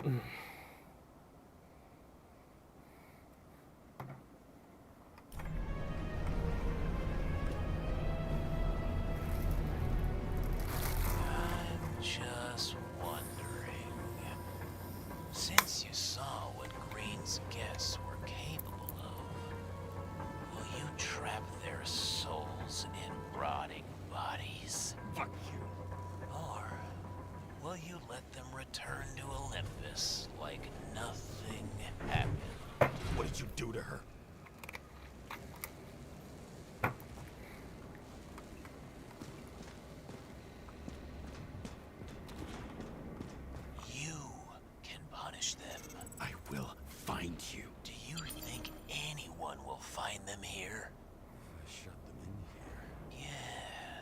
I'm just wondering, since you saw what Green's guests were capable of, will you trap their souls in rotting bodies? Fuck you. Or will you let them return to Olympus like nothing happened? What did you do to her? You can punish them. I will find you. Do you think anyone will find them here? I shut them in here.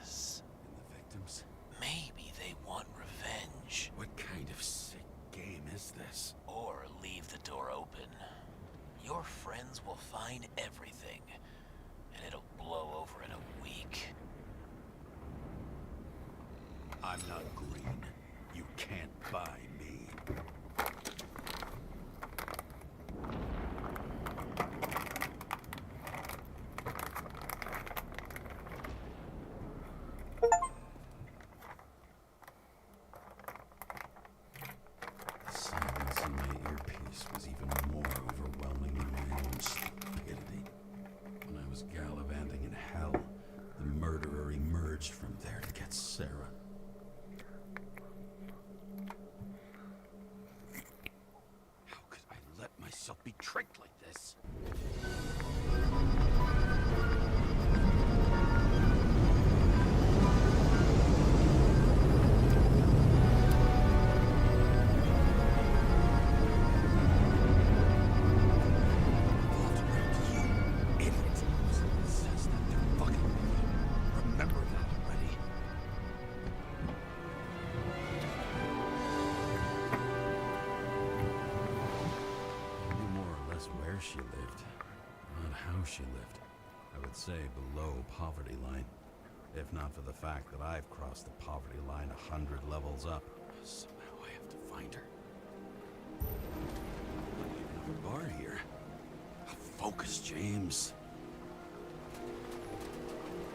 Yes. And the victims? Maybe they want revenge. What kind of sick game is this? Or leave the door open. Your friends will find everything, and it'll blow over in a week. I'm not Green. You can't buy me. Silence in my earpiece was even more overwhelming than my own stupidity. When I was gallivanting in hell, the murderer emerged from there to get Sarah. How could I let myself be tricked like this? Remember that already. I knew more or less where she lived, not how she lived. I would say below poverty line, if not for the fact that I've crossed the poverty line 100 levels up. Somehow I have to find her. Not even have a bar here. Focus, James.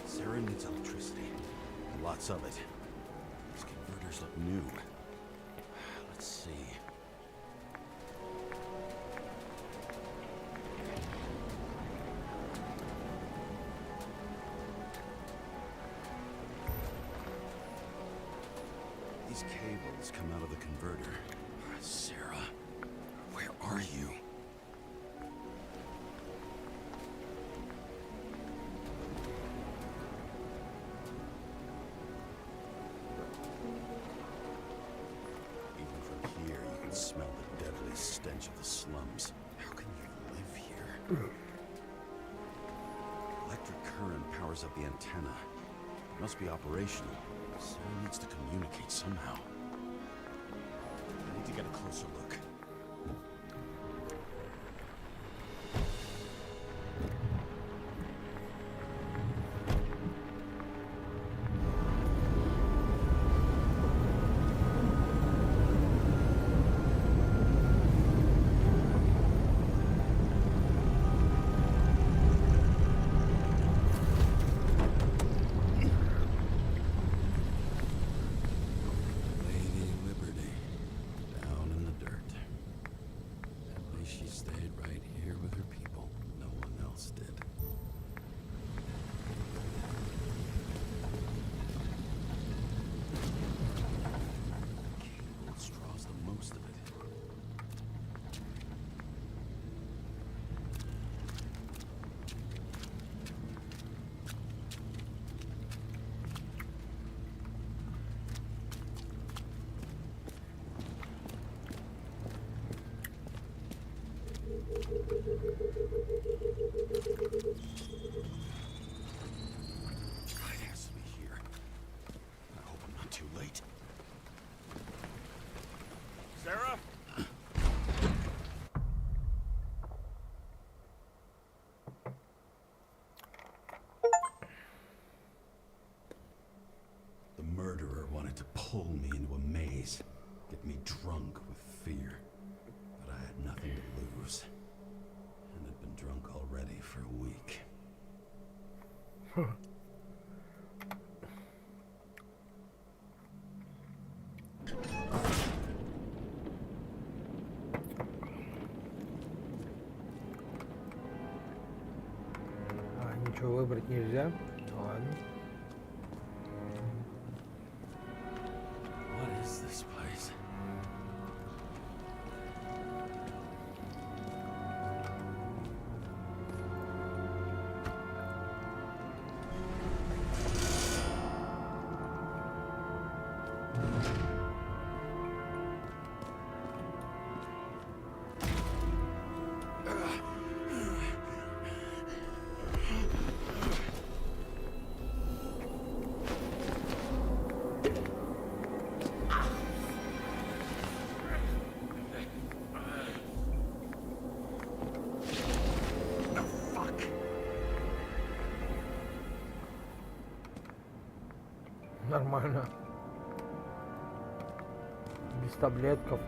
Sarah needs electricity. Lots of it. These converters look new. Let's see. These cables come out of the converter. Sarah, where are you? Even from here, you can smell the deadly stench of the slums. How can you live here? Electric current powers up the antenna. Must be operational. Sarah needs to communicate somehow. I need to get a closer look. Lady Liberty, down in the dirt. At least she stayed right here with her people. No one else did. Cable straws the most of it. It has to be here. I hope I'm not too late. Sarah? The murderer wanted to pull me into a maze, get me drunk with fear. But I had nothing to lose. And had been drunk already for a week. Ничего выбрать нельзя. Ладно. What is this place? Нормально. Без таблетков.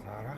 Сара.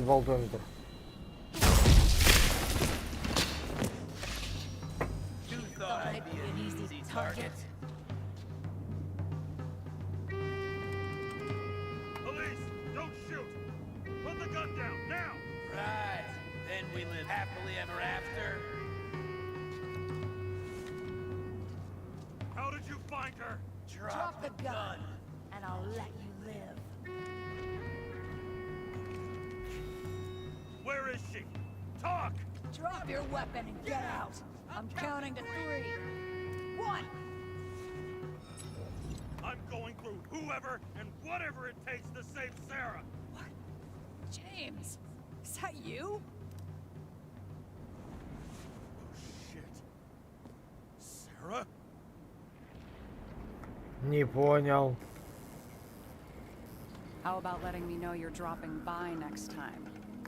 Вольтометр. You thought I'd be an easy target? Police, don't shoot! Put the gun down, now! Right. Then we live happily ever after. How did you find her? Drop the gun, and I'll let you live. Where is she? Talk! Drop your weapon and get out. I'm counting to 3. 1. I'm going through whoever and whatever it takes to save Sarah. James, is that you? Oh shit. Sarah? Не понял. How about letting me know you're dropping by next time?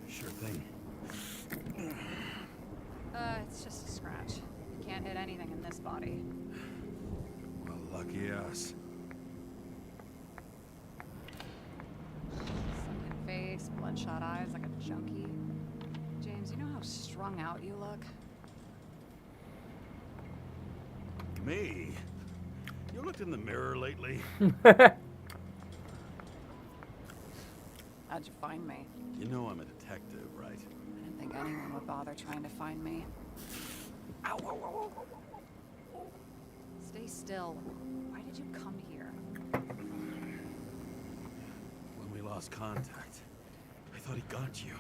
Sure thing. It's just a scratch. You can't hit anything in this body. Well, lucky us. Sunken face, bloodshot eyes like a junkie. James, you know how strung out you look? Me? You looked in the mirror lately? How'd you find me? You know I'm a detective, right? I didn't think anyone would bother trying to find me. Ow, ow, ow, ow. Stay still. Why did you come here? When we lost contact, I thought he got you.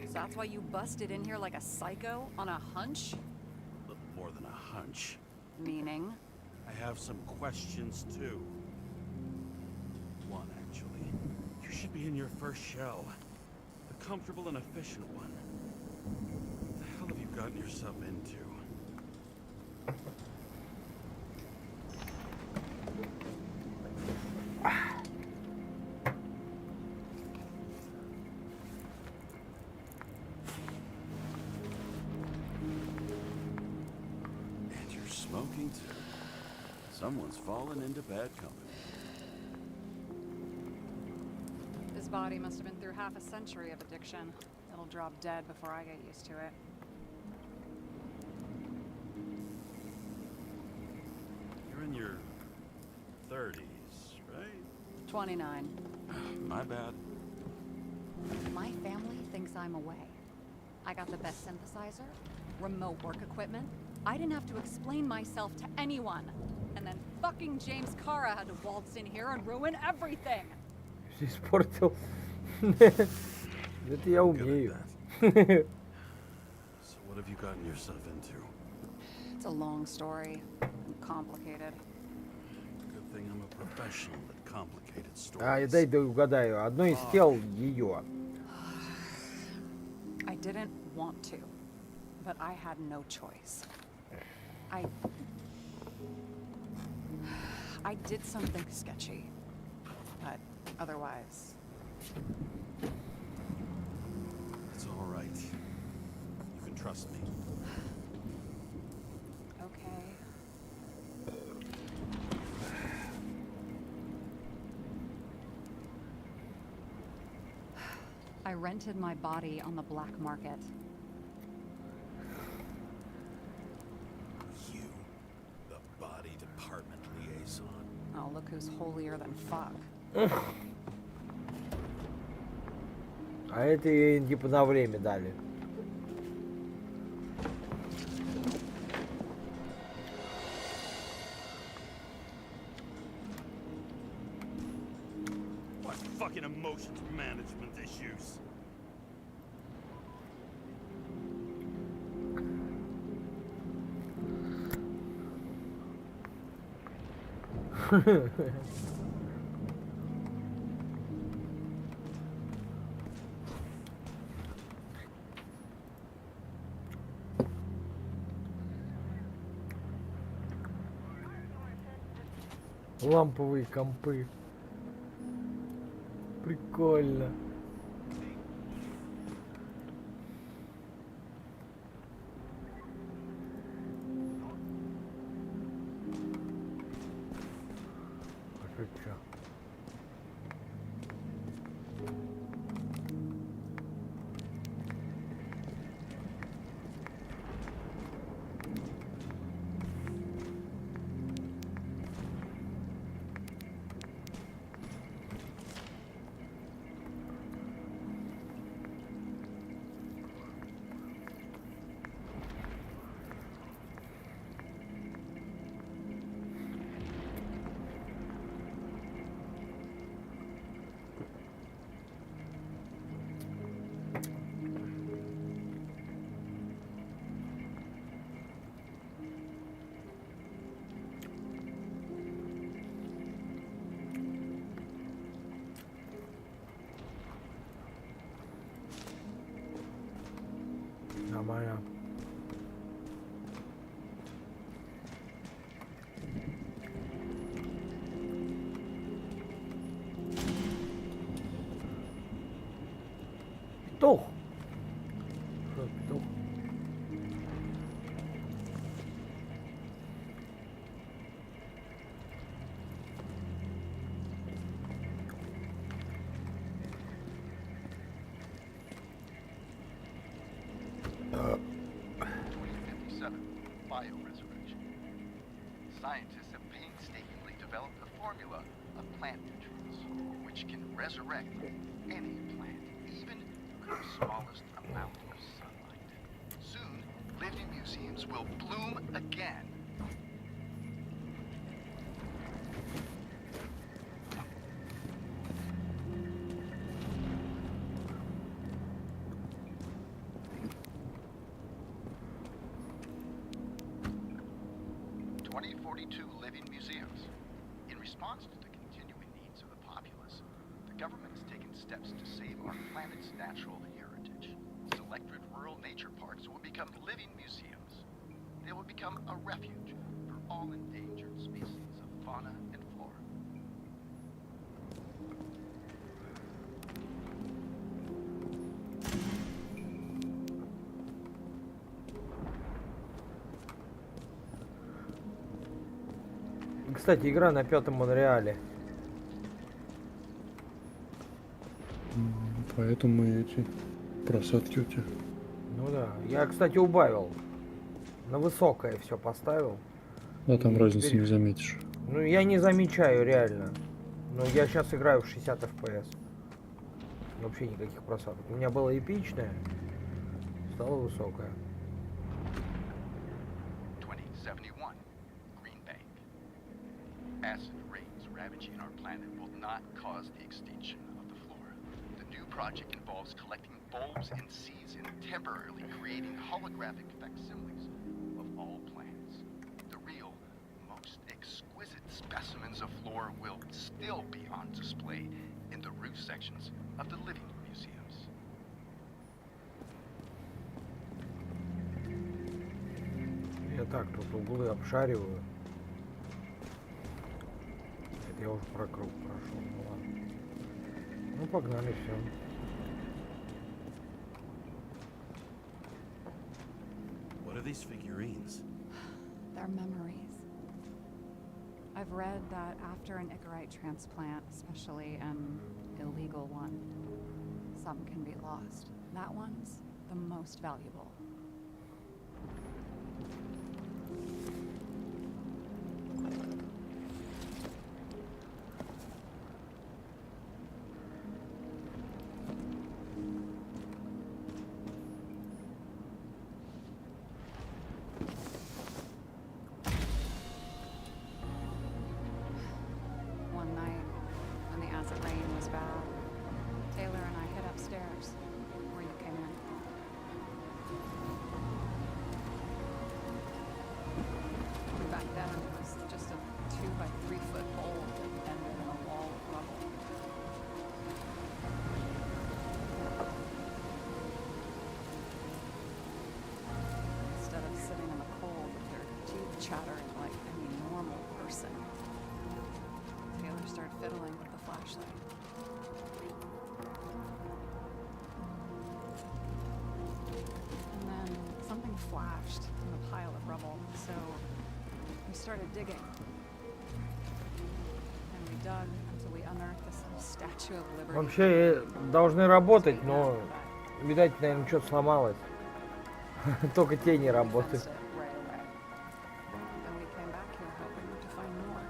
So that's why you busted in here like a psycho on a hunch? A little more than a hunch. Meaning? I have some questions too. One, actually. You should be in your first shell. The comfortable and efficient one. What the hell have you gotten yourself into? And you're smoking too. Someone's fallen into bad company. This body must have been through half a century of addiction. It'll drop dead before I get used to it. You're in your 30s, right? 29. My bad. My family thinks I'm away. I got the best synthesizer, remote work equipment. I didn't have to explain myself to anyone. And then fucking James Kara had to waltz in here and ruin everything. Испортил. Это я умею. So what have you gotten yourself into? It's a long story. And complicated. Good thing I'm a professional at complicated А, stories. дай угадаю. Одно из тел ее. I didn't want to, but I had no choice. I did something sketchy, but otherwise, It's all right. You can trust me. okay. I rented my body on the black market. You, the body department liaison. Oh, look who's holier than fuck. А это ей типа на время дали. What fucking emotions management issues? Ламповые компы. Прикольно. А ты чё? Нормально. Петух. Что, петух? Bioresurrection. Scientists have painstakingly developed a formula of plant nutrients which can resurrect any plant, even with the smallest amount of sunlight. Soon, living museums will bloom again. Living museums. In response to the continuing needs of the populace, the government has taken steps to save our planet's natural heritage. Selected rural nature parks will become living museums. They will become a refuge for all endangered species of fauna and flora. Кстати, игра на 5-м Монреале. Поэтому и эти просадки у тебя. Ну да. Я, кстати, убавил. На высокое все поставил. А там И разницы теперь- не заметишь. Ну, я не замечаю, реально. Но я сейчас играю в 60 FPS. Вообще никаких просадок. У меня было эпичное, стало высокое. 2071, Green Bank. Acid rains ravaging our planet will not cause the extinction of the flora. The new project involves collecting bulbs and seeds and temporarily creating holographic facsimiles of all plants. The real, most exquisite specimens of flora will still be on display in the roof sections of the living museums. Я так тут углы обшариваю. Это я уже про круг прошел. Ну ладно. Ну погнали, все. What are these figurines? They're memories. I've read that after an Icarite transplant, especially an illegal one, some can be lost. That one's the most valuable. One night, when the acid rain was bad, Taylor and I hid upstairs, where you came in. Back then, it was just a 2-by-3-foot hole that ended in a wall of rubble. Instead of sitting in the cold with their teeth chattering like any normal person, Taylor started fiddling with the flashlight. And then something flashed in the pile of rubble, so we started digging. And we dug until we unearthed this little Statue of Liberty. Вообще должны работать, но, видать, наверное, что-то сломалось. Только те не работают. Fixed it right away. And we came back here hoping to find more.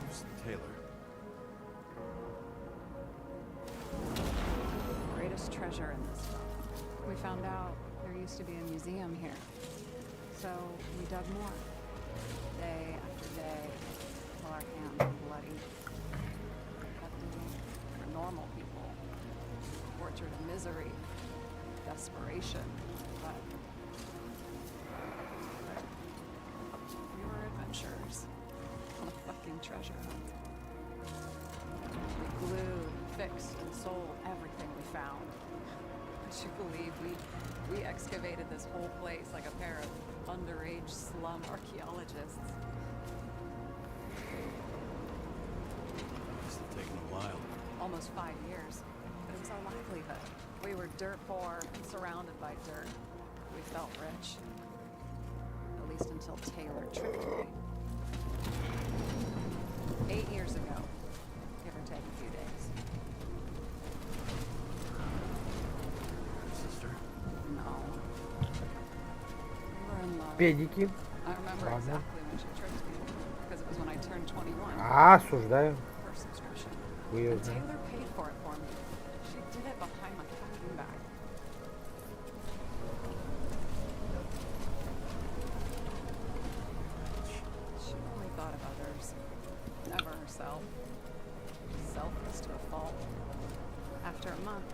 Who's Taylor? Greatest treasure in this stuff. We found out there used to be a museum here. So we dug more. Day after day, till our hands were bloody. We kept digging for normal people. Tortured misery. Desperation. But we were adventurers on a fucking treasure hunt. We glued, fixed, and sold everything we found. Would you believe we excavated this whole place like a pair of underage slum archaeologists? Must have taken a while. Almost 5 years. But it was our livelihood. We were dirt poor and surrounded by dirt. We felt rich. At least until Taylor tricked me. 8 years ago. Give or take a few days. Sister? No. We were in love. Педики. I remember Ладно. exactly when she tricked me. Because it was when I turned 21. Осуждаю. Her subscription. Вы её And знаете. Taylor paid for it for me. She did it behind my fucking back. She only thought of others, never herself. Selfless to a fault. After a month,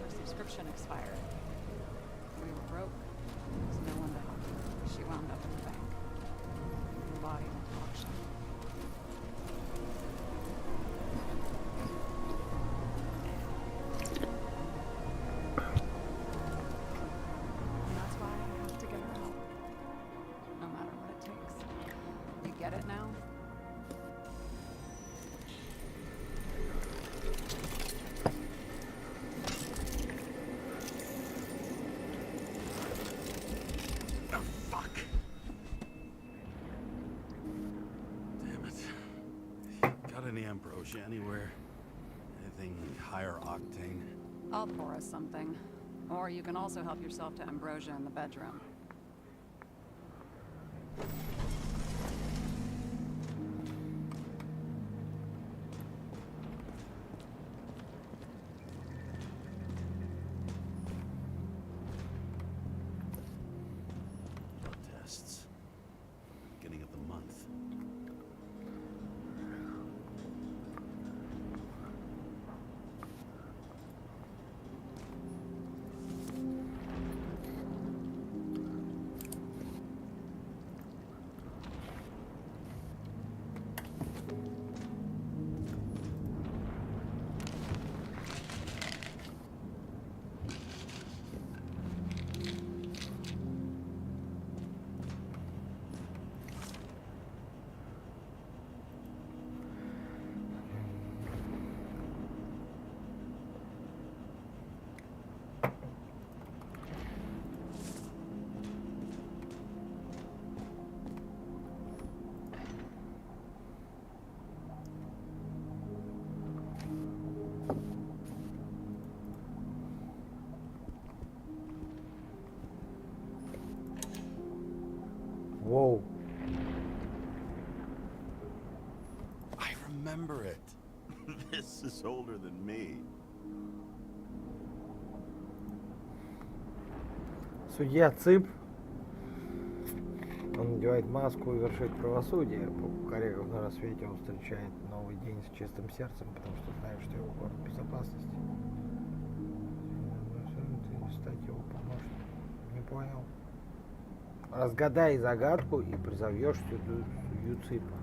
her subscription expired. We were broke. There was no one to help her. She wound up in the bank. Her body went to auction. And that's why I have to get her out. No matter what it takes. You get it now? Oh, fuck. Damn it. Got any ambrosia anywhere? Anything higher octane? I'll pour us something. Or you can also help yourself to ambrosia in the bedroom. Blood tests. Beginning of the month. Воу. I remember it. This is older than me. Судья ЦИП. Он надевает маску и вершит правосудие. По коллегам на рассвете он встречает новый день с чистым сердцем, потому что знает, что его город в безопасности. Стать его помощником. Не понял. Разгадай загадку и призовешь судью ЦИПа.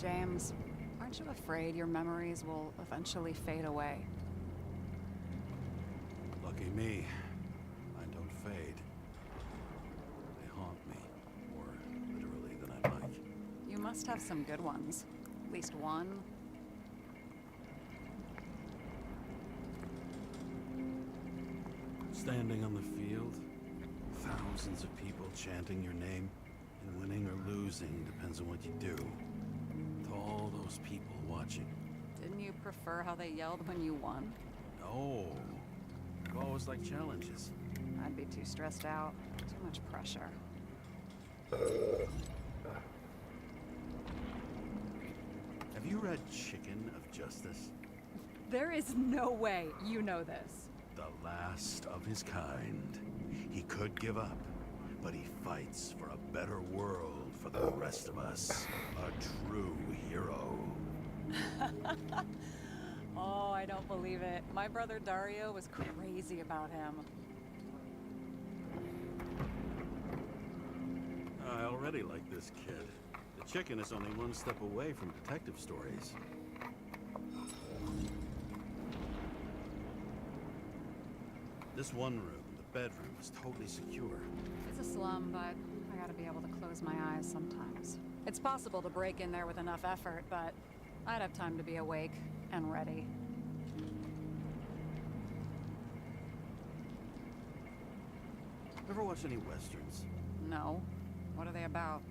James, aren't you afraid your memories will eventually fade away? Lucky me. I don't fade. They haunt me, more literally than I'd like. You must have some good ones. At least one. Standing on the field, thousands of people chanting your name, and winning or losing depends on what you do. To all those people watching. Didn't you prefer how they yelled when you won? No. I've always liked challenges. I'd be too stressed out. Too much pressure. Have you read Chicken of Justice? There is no way you know this. The last of his kind. He could give up, but he fights for a better world for the rest of us. A true hero. Oh, I don't believe it. My brother Dario was crazy about him. I already like this kid. The chicken is only one step away from detective stories. This one room, the bedroom, is totally secure. It's a slum, but I gotta be able to close my eyes sometimes. It's possible to break in there with enough effort, but I'd have time to be awake and ready. Ever watch any westerns? No. What are they about?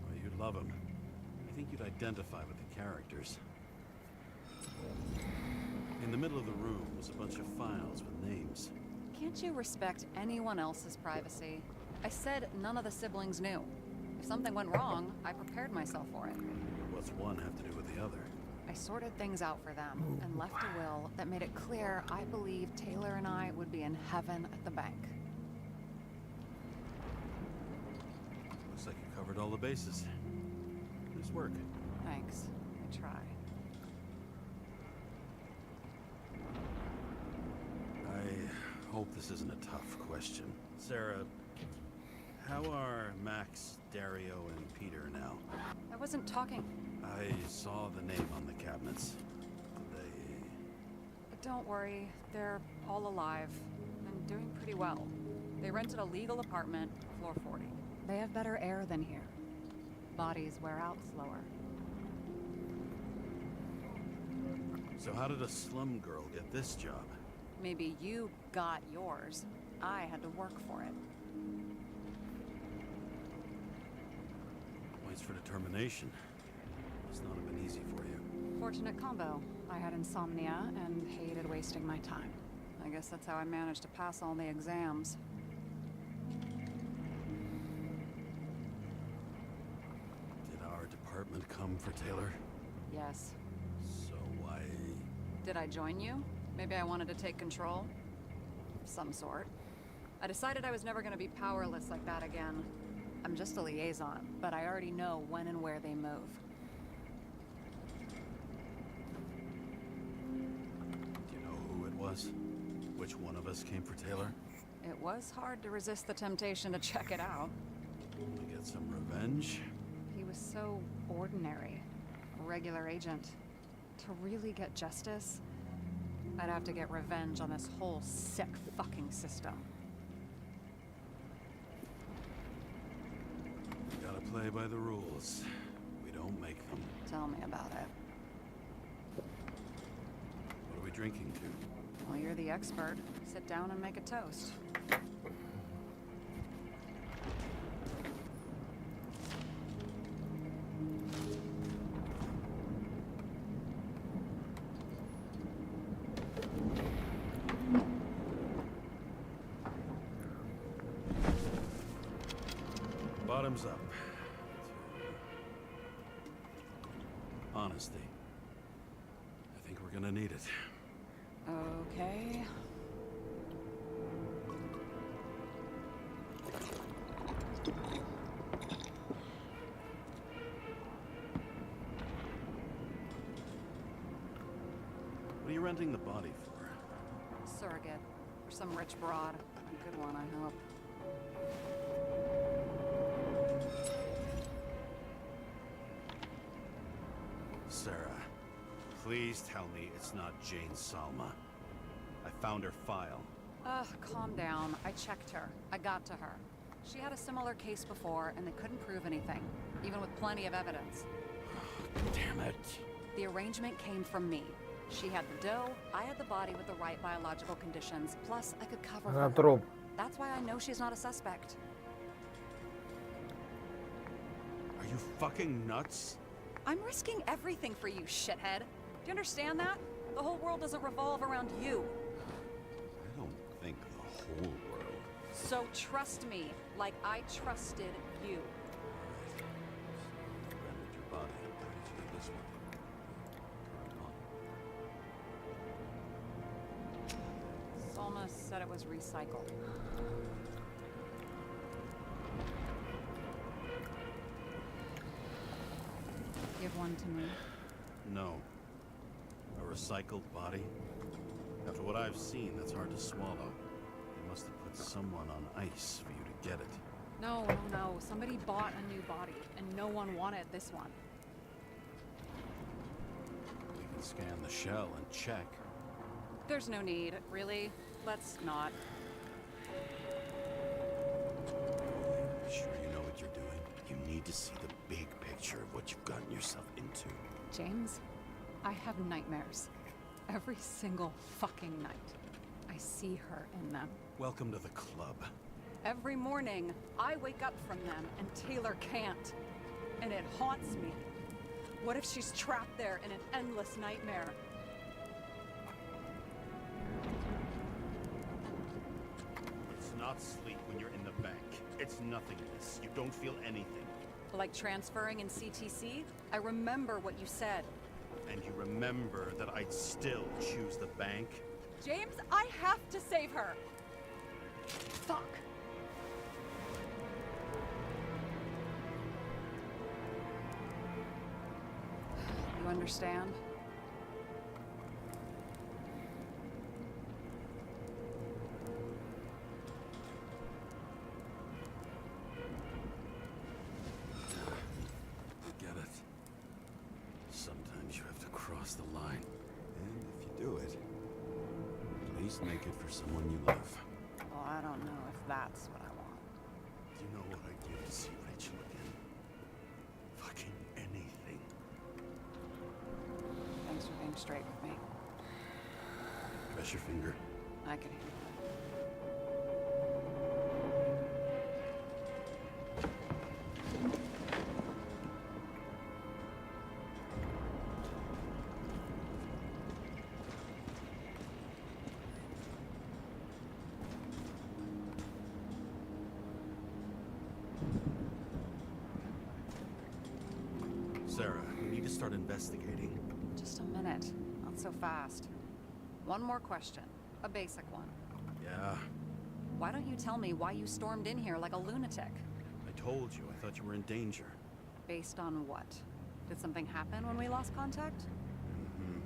Well, you'd love them. I think you'd identify with the characters. In the middle of the room was a bunch of files with names. Can't you respect anyone else's privacy? I said none of the siblings knew. If something went wrong, I prepared myself for it. What's one have to do with the other? I sorted things out for them and left a will that made it clear I believed Taylor and I would be in heaven at the bank. Looks like you covered all the bases. Nice work. Thanks. I try. I hope this isn't a tough question. Sarah, how are Max, Dario, and Peter now? I wasn't talking. I saw the name on the cabinets. Don't worry, they're all alive and doing pretty well. They rented a legal apartment, floor 40. They have better air than here. Bodies wear out slower. So how did a slum girl get this job? Maybe you got yours. I had to work for it. Points for determination. Must not have been easy for you. Fortunate combo. I had insomnia and hated wasting my time. I guess that's how I managed to pass all the exams. Did our department come for Taylor? Yes. So why... Did I join you? Maybe I wanted to take control? Of some sort. I decided I was never going to be powerless like that again. I'm just a liaison, but I already know when and where they move. Do you know who it was? Which one of us came for Taylor? It was hard to resist the temptation to check it out. To get some revenge? He was so ordinary. A regular agent. To really get justice, I'd have to get revenge on this whole sick fucking system. Gotta play by the rules. We don't make them. Tell me about it. What are we drinking to? Well, you're the expert. Sit down and make a toast. Bottoms up. Honesty. I think we're gonna need it. Okay. What are you renting the body for? Surrogate. For some rich broad. A good one, I hope. Sarah, please tell me it's not Jane Salma. I found her file. Ugh, calm down. I checked her. I got to her. She had a similar case before, and they couldn't prove anything, even with plenty of evidence. Damn it. The arrangement came from me. She had the dough, I had the body with the right biological conditions, plus I could cover for Она her. труп. That's why I know she's not a suspect. Are you fucking nuts? I'm risking everything for you, shithead. Do you understand that? The whole world doesn't revolve around you. I don't think the whole world. So trust me, like I trusted you. Surrendered your body. How did you do this one? Salma said it was recycled. Give one to me. No. A recycled body? After what I've seen, that's hard to swallow. They must have put someone on ice for you to get it. No. Somebody bought a new body, and no one wanted this one. We can scan the shell and check. There's no need, really. Let's not. Sure you know what you're doing? You need to see the big picture of what you've gotten yourself into. James, I have nightmares. Every single fucking night. I see her in them. Welcome to the club. Every morning, I wake up from them and Taylor can't. And it haunts me. What if she's trapped there in an endless nightmare? It's not sleep when you're in the bank. It's nothingness. You don't feel anything. Like transferring in CTC? I remember what you said. And you remember that I'd still choose the bank? James, I have to save her! Fuck! You understand? I get it. Sometimes you have to cross the line. And if you do it, at least make it for someone you love. Well, I don't know if that's what I want. Do you know what I'd give to see Rachel again? Fucking anything. Thanks for being straight with me. Press your finger. I can handle it. Sarah, we need to start investigating. Just a minute. Not so fast. One more question. A basic one. Yeah, Why don't you tell me why you stormed in here like a lunatic? I told you. I thought you were in danger. Based on what? Did something happen when we lost contact? Mm-hmm.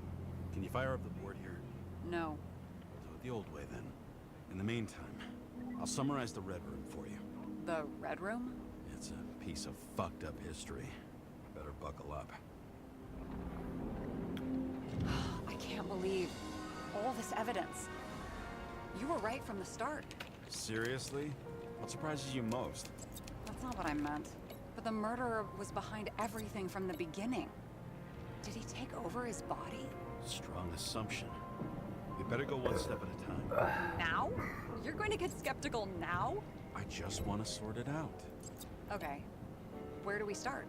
Can you fire up the board here? No. Do it the old way, then. In the meantime, I'll summarize the Red Room for you. The Red Room? It's a piece of fucked up history. Better buckle up. I can't believe all this evidence. You were right from the start. Seriously? What surprises you most? That's not what I meant. But the murderer was behind everything from the beginning. Did he take over his body? Strong assumption. We better go one step at a time. Now? You're going to get skeptical now? I just want to sort it out. Okay. Where do we start?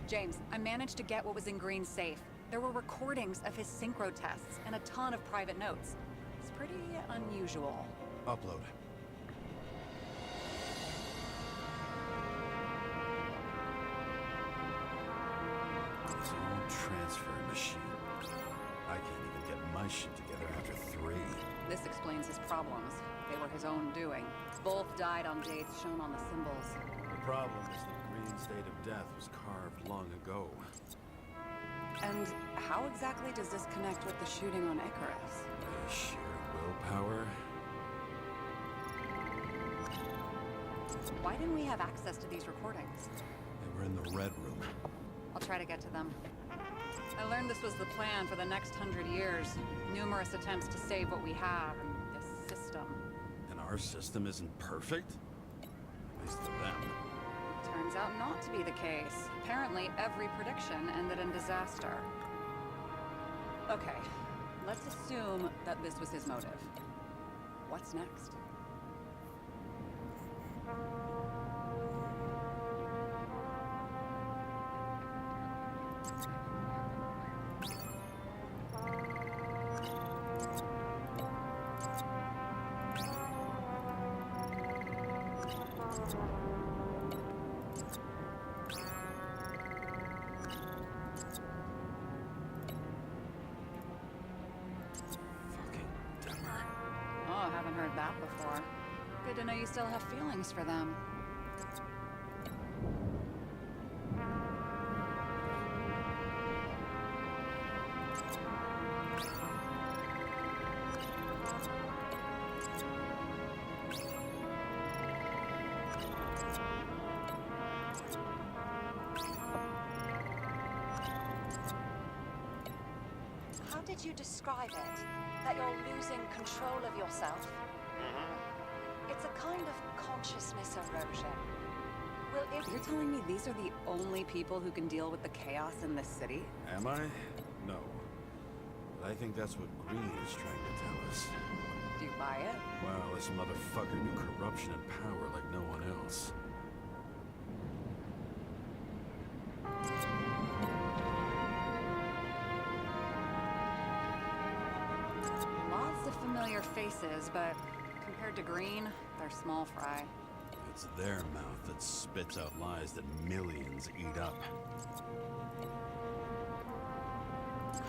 James, I managed to get what was in Green's safe. There were recordings of his synchro tests and a ton of private notes. It's pretty unusual. Upload. His own transfer machine. I can't even get my shit together after 3. This explains his problems. They were his own doing. Both died on dates shown on the symbols. The problem is that Green's date of death was carved long ago. And how exactly does this connect with the shooting on Icarus? By sheer willpower. Why didn't we have access to these recordings? They were in the Red Room. I'll try to get to them. I learned this was the plan for the next 100 years. Numerous attempts to save what we have in this system. And our system isn't perfect? At least for them. Turns out not to be the case. Apparently, every prediction ended in disaster. Okay, let's assume that this was his motive. What's next? Oh, haven't heard that before. Good to know you still have feelings for them. How did you describe it? That you're losing control of yourself? It's a kind of consciousness erosion. Will it... You're telling me these are the only people who can deal with the chaos in this city? Am I? No. But I think that's what Green is trying to tell us. Do you buy it? Well, this motherfucker knew corruption and power like no one else. Lots of familiar faces, but compared to Green, they're small fry. It's their mouth that spits out lies that millions eat up.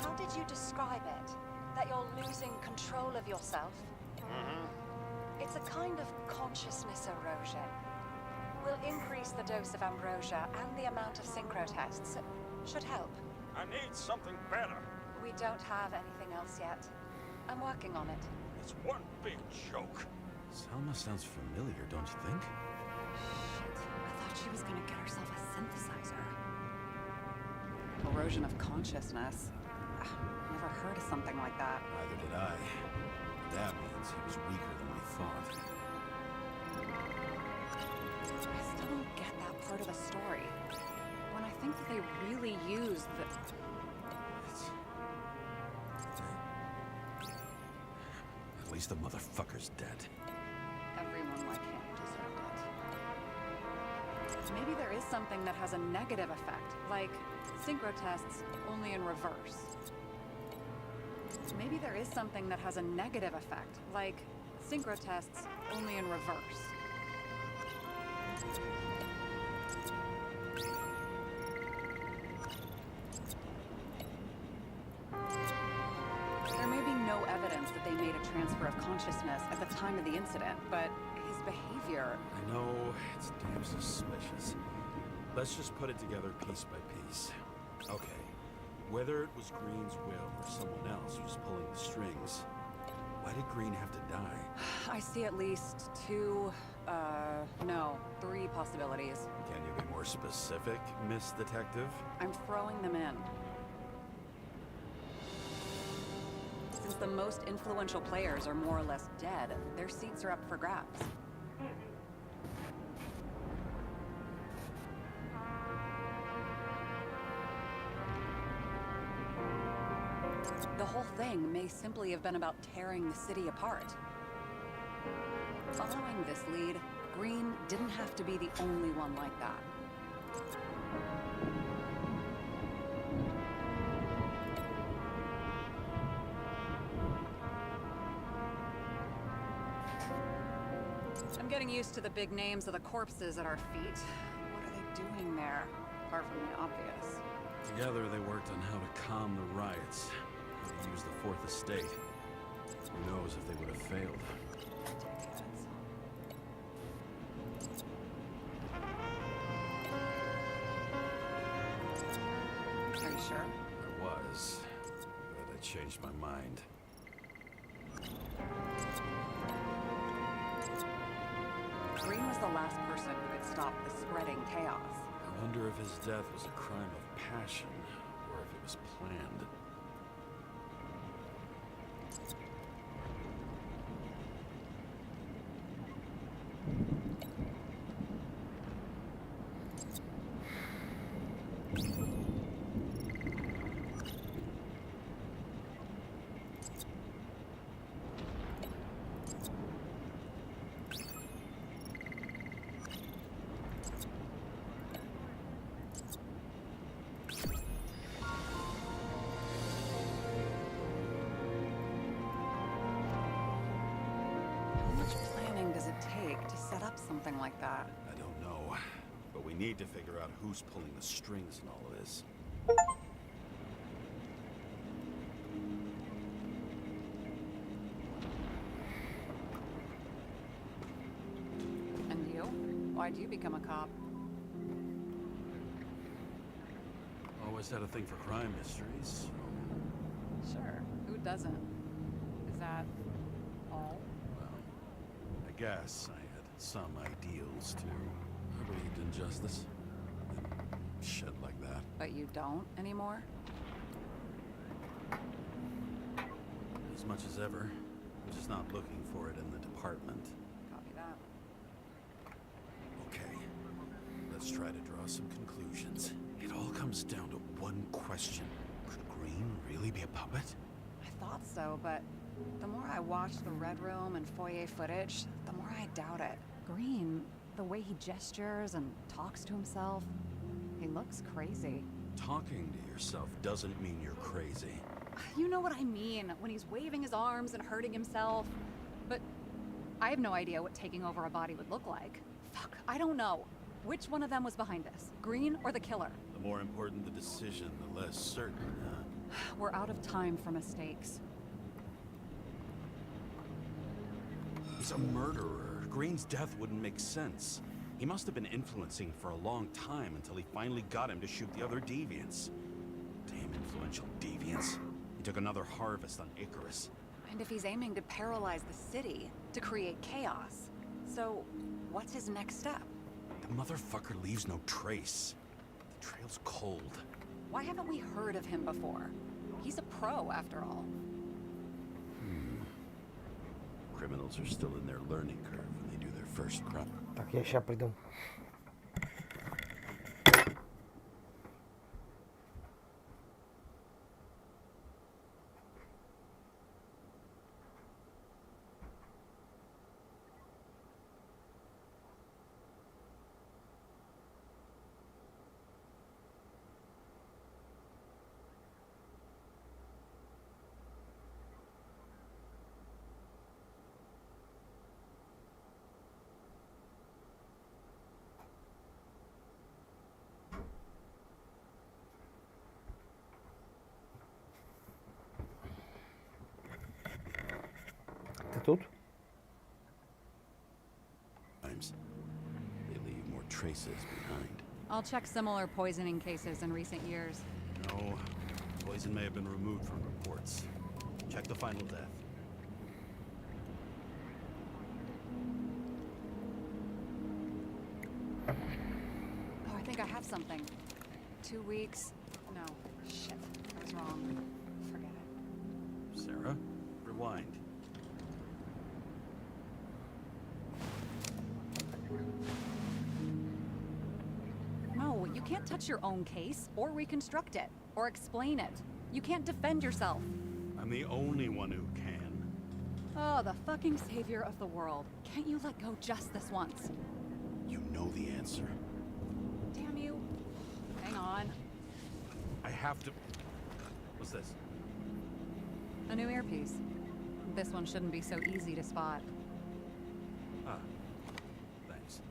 How did you describe it? That you're losing control of yourself? It's a kind of consciousness erosion. Will increase the dose of ambrosia and the amount of synchro tests. Should help. I need something better. We don't have anything else yet. I'm working on it. It's one big joke. Selma sounds familiar, don't you think? Shit, I thought she was gonna get herself a synthesizer. Erosion of consciousness. Never heard of something like that. Neither did I. That means he was weaker than we thought. I still don't get that part of the story. When I think that they really used the... At least the motherfucker's dead. Everyone like him deserved it. Maybe there is something that has a negative effect, like synchro tests only in reverse. Maybe there is something that has a negative effect, like synchro tests only in reverse. There may be no evidence that they made a transfer of consciousness at the time of the incident, but his behavior... I know, it's damn suspicious. Let's just put it together piece by piece. Okay, whether it was Green's will or someone else who was pulling the strings, why did Green have to die? I see at least three possibilities. Can you be more specific, Miss Detective? I'm throwing them in. Since the most influential players are more or less dead, their seats are up for grabs. The whole thing may simply have been about tearing the city apart. Following this lead, Green didn't have to be the only one like that. I'm getting used to the big names of the corpses at our feet. What are they doing there, apart from the obvious? Together they worked on how to calm the riots, how to use the Fourth Estate. Who knows if they would have failed. Are you sure? I was, but I changed my mind. Green was the last person who could stop the spreading chaos. Wonder if his death was a crime of passion, or if it was planned. Set up something like that? I don't know, but we need to figure out who's pulling the strings in all of this. And you? Why'd you become a cop? Always had a thing for crime mysteries. Sure, who doesn't? Is that all? Well, I guess I had some ideals too. I believed in justice. And shit like that. But you don't anymore? As much as ever. I'm just not looking for it in the department. Copy that. Okay, let's try to draw some conclusions. It all comes down to one question. Could Green really be a puppet? I thought so, but the more I watch the Red Room and foyer footage, the more I doubt it. Green, the way he gestures and talks to himself, he looks crazy. Talking to yourself doesn't mean you're crazy. You know what I mean, when he's waving his arms and hurting himself. But I have no idea what taking over a body would look like. Fuck, I don't know. Which one of them was behind this? Green or the killer? The more important the decision, the less certain, huh? We're out of time for mistakes. He's a murderer. Green's death wouldn't make sense. He must have been influencing for a long time until he finally got him to shoot the other deviants. Damn influential deviants. He took another harvest on Icarus. And if he's aiming to paralyze the city, to create chaos, so what's his next step? The motherfucker leaves no trace. The trail's cold. Why haven't we heard of him before? He's a pro, after all. Criminals are still in their learning curve when they do their first crime. Так, я сейчас приду. Ты тут? Times they leave more traces behind. I'll check similar poisoning cases in recent years. No, poison may have been removed from reports. Check the final death. Oh, I think I have something. 2 weeks. No, shit. I was wrong. Forget it. Sarah, rewind. No, you can't touch your own case, or reconstruct it, or explain it. You can't defend yourself. I'm the only one who can. Oh, the fucking savior of the world. Can't you let go just this once? You know the answer. Damn you. Hang on. I have to... What's this? A new earpiece. This one shouldn't be so easy to spot. Ah, thanks.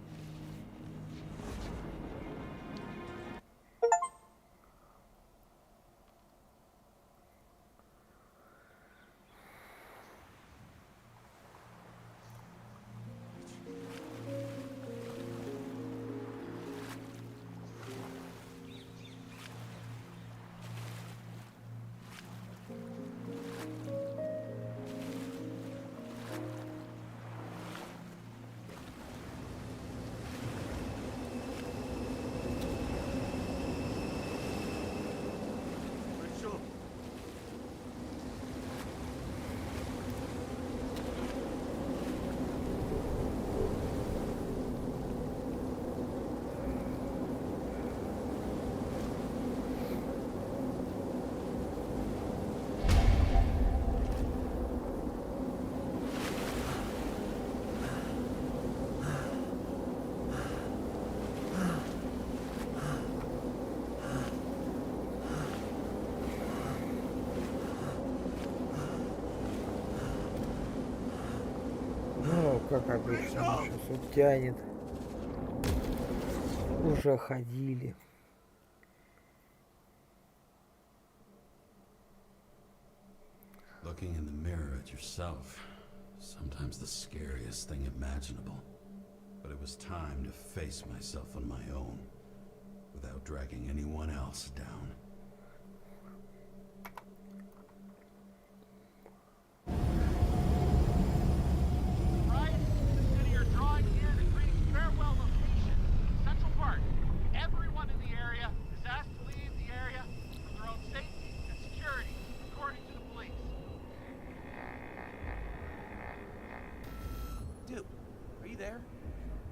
Как обычно, сейчас вот тянет. Уже ходили. Looking in the mirror at yourself, sometimes the scariest thing imaginable. But it was time to face myself on my own, without dragging anyone else down. Right? Consider your drawing here the Green's farewell location. Central Park. Everyone in the area is asked to leave the area for their own safety and security, according to the police. Dude, are you there?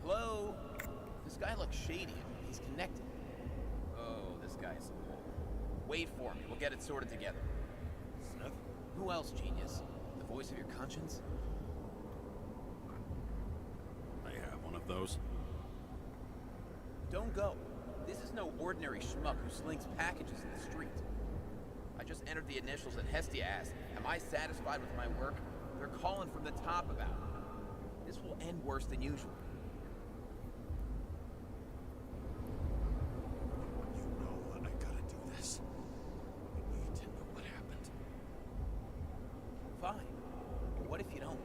Hello? This guy looks shady. He's connected. Oh, this guy's a bull. Wait for me. We'll get it sorted together. Snuff? Who else, genius? The voice of your conscience? I have one of those. Don't go. This is no ordinary schmuck who slinks packages in the street. I just entered the initials and Hestia asked, am I satisfied with my work? They're calling from the top about it. This will end worse than usual. You know I gotta do this. I need to know what happened. Fine. But what if you don't?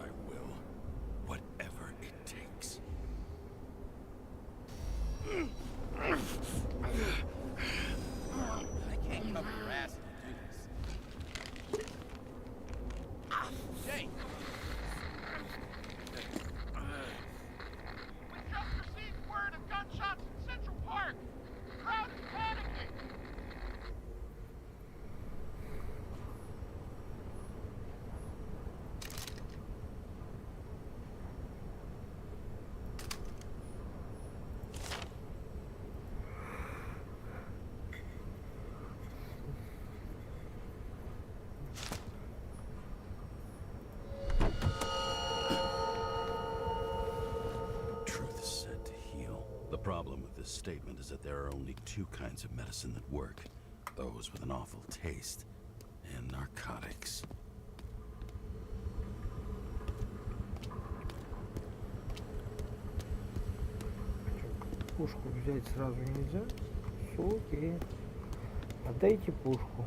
I will. Whatever it takes. I can't cover your ass if you do this. Jay! We just received word of gunshots in Central Park. The crowd is panicking. Truth is said to heal. The problem with this statement is that there are only two kinds of medicine that work. Those with an awful taste and narcotics. Пушку взять сразу нельзя? Окей. Отдайте пушку.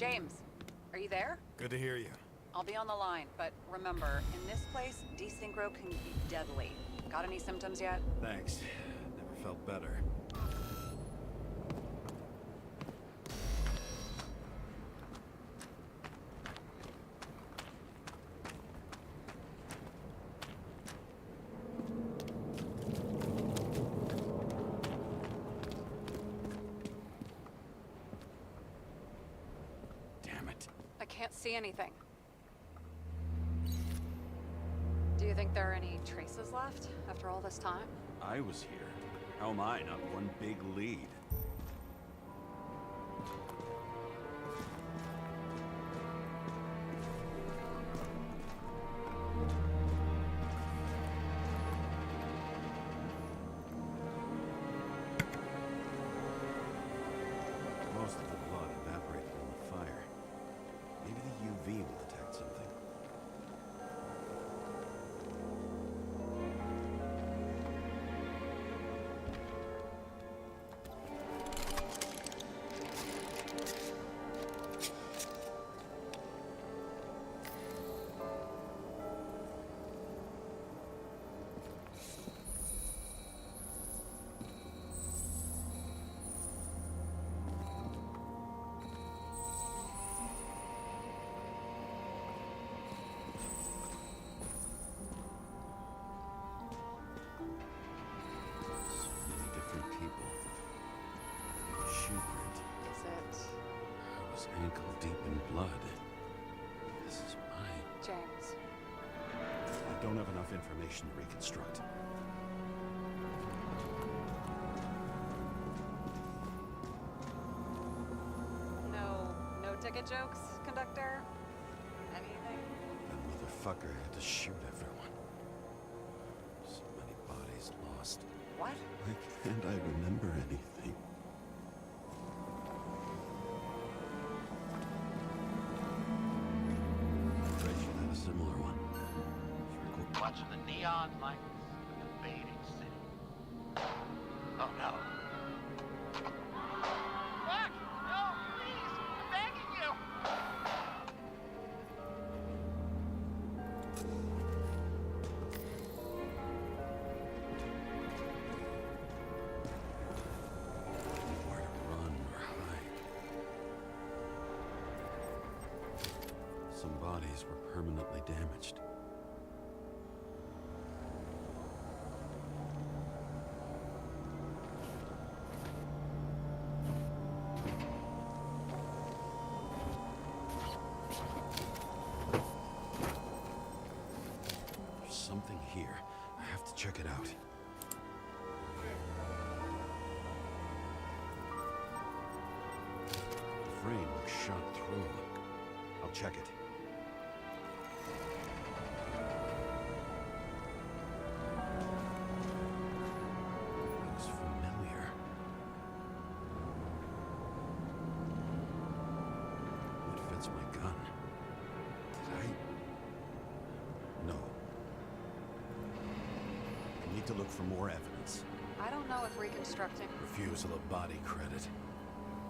James, are you there? Good to hear you. I'll be on the line, but remember, in this place, desynchro can be deadly. Got any symptoms yet? Thanks. Never felt better. Damn it. I can't see anything. Do you think there are any traces left after all this time? I was here. How am I not one big lead? Most of the blood evaporated in the fire. Maybe the UV will detect something. enough information to reconstruct. No ticket jokes, conductor? Anything? That motherfucker had to shoot everyone. So many bodies lost. What? Why can't I remember anything? Rachel had a similar one. Watching the neon lights of the fading city. Oh no. Fuck! No, please! I'm begging you! Nowhere to run or hide. Some bodies were permanently damaged. There's something here. I have to check it out. The frame looks shot through. I'll check it. Looks familiar. It fits my gun. Did I? No. I need to look for more evidence. I don't know if reconstructing... Refusal of body credit.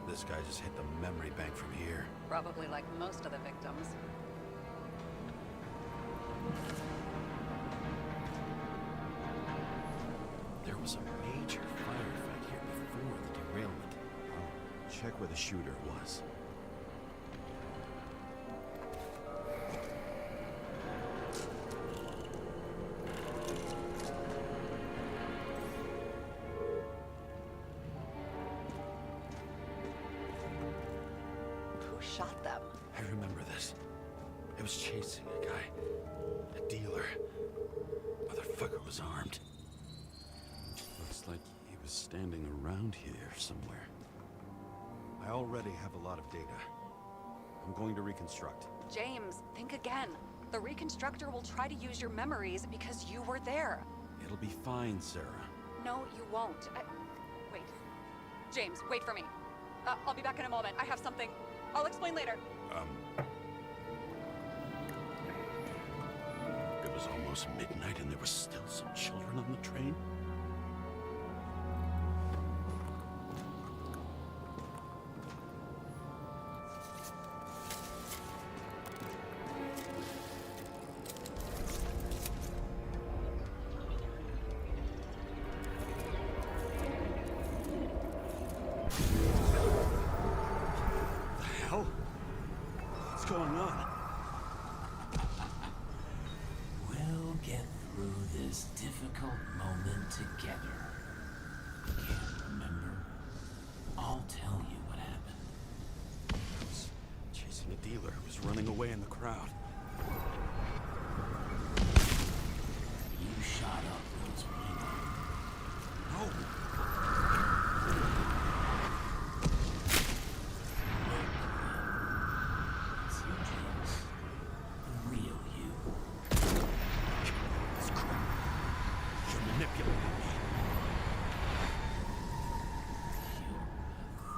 This guy just hit the memory bank from here. Probably like most of the victims. There was a major firefight here before the derailment. I'll check where the shooter was. Who shot them? I remember this. It was chasing a guy. A dealer. Motherfucker was armed. Looks like he was standing around here somewhere. I already have a lot of data. I'm going to reconstruct. James, think again. The reconstructor will try to use your memories because you were there. It'll be fine, Sarah. No, you won't. Wait. James, wait for me. I'll be back in a moment. I have something. I'll explain later. It was almost midnight and there were still some children on the train? The hell? What's going on? We'll get through this difficult moment together. Can't remember? I'll tell you what happened. I was chasing a dealer who was running away in the crowd. You shot up those people. No! See, James, the real you. This crap. You're manipulating me.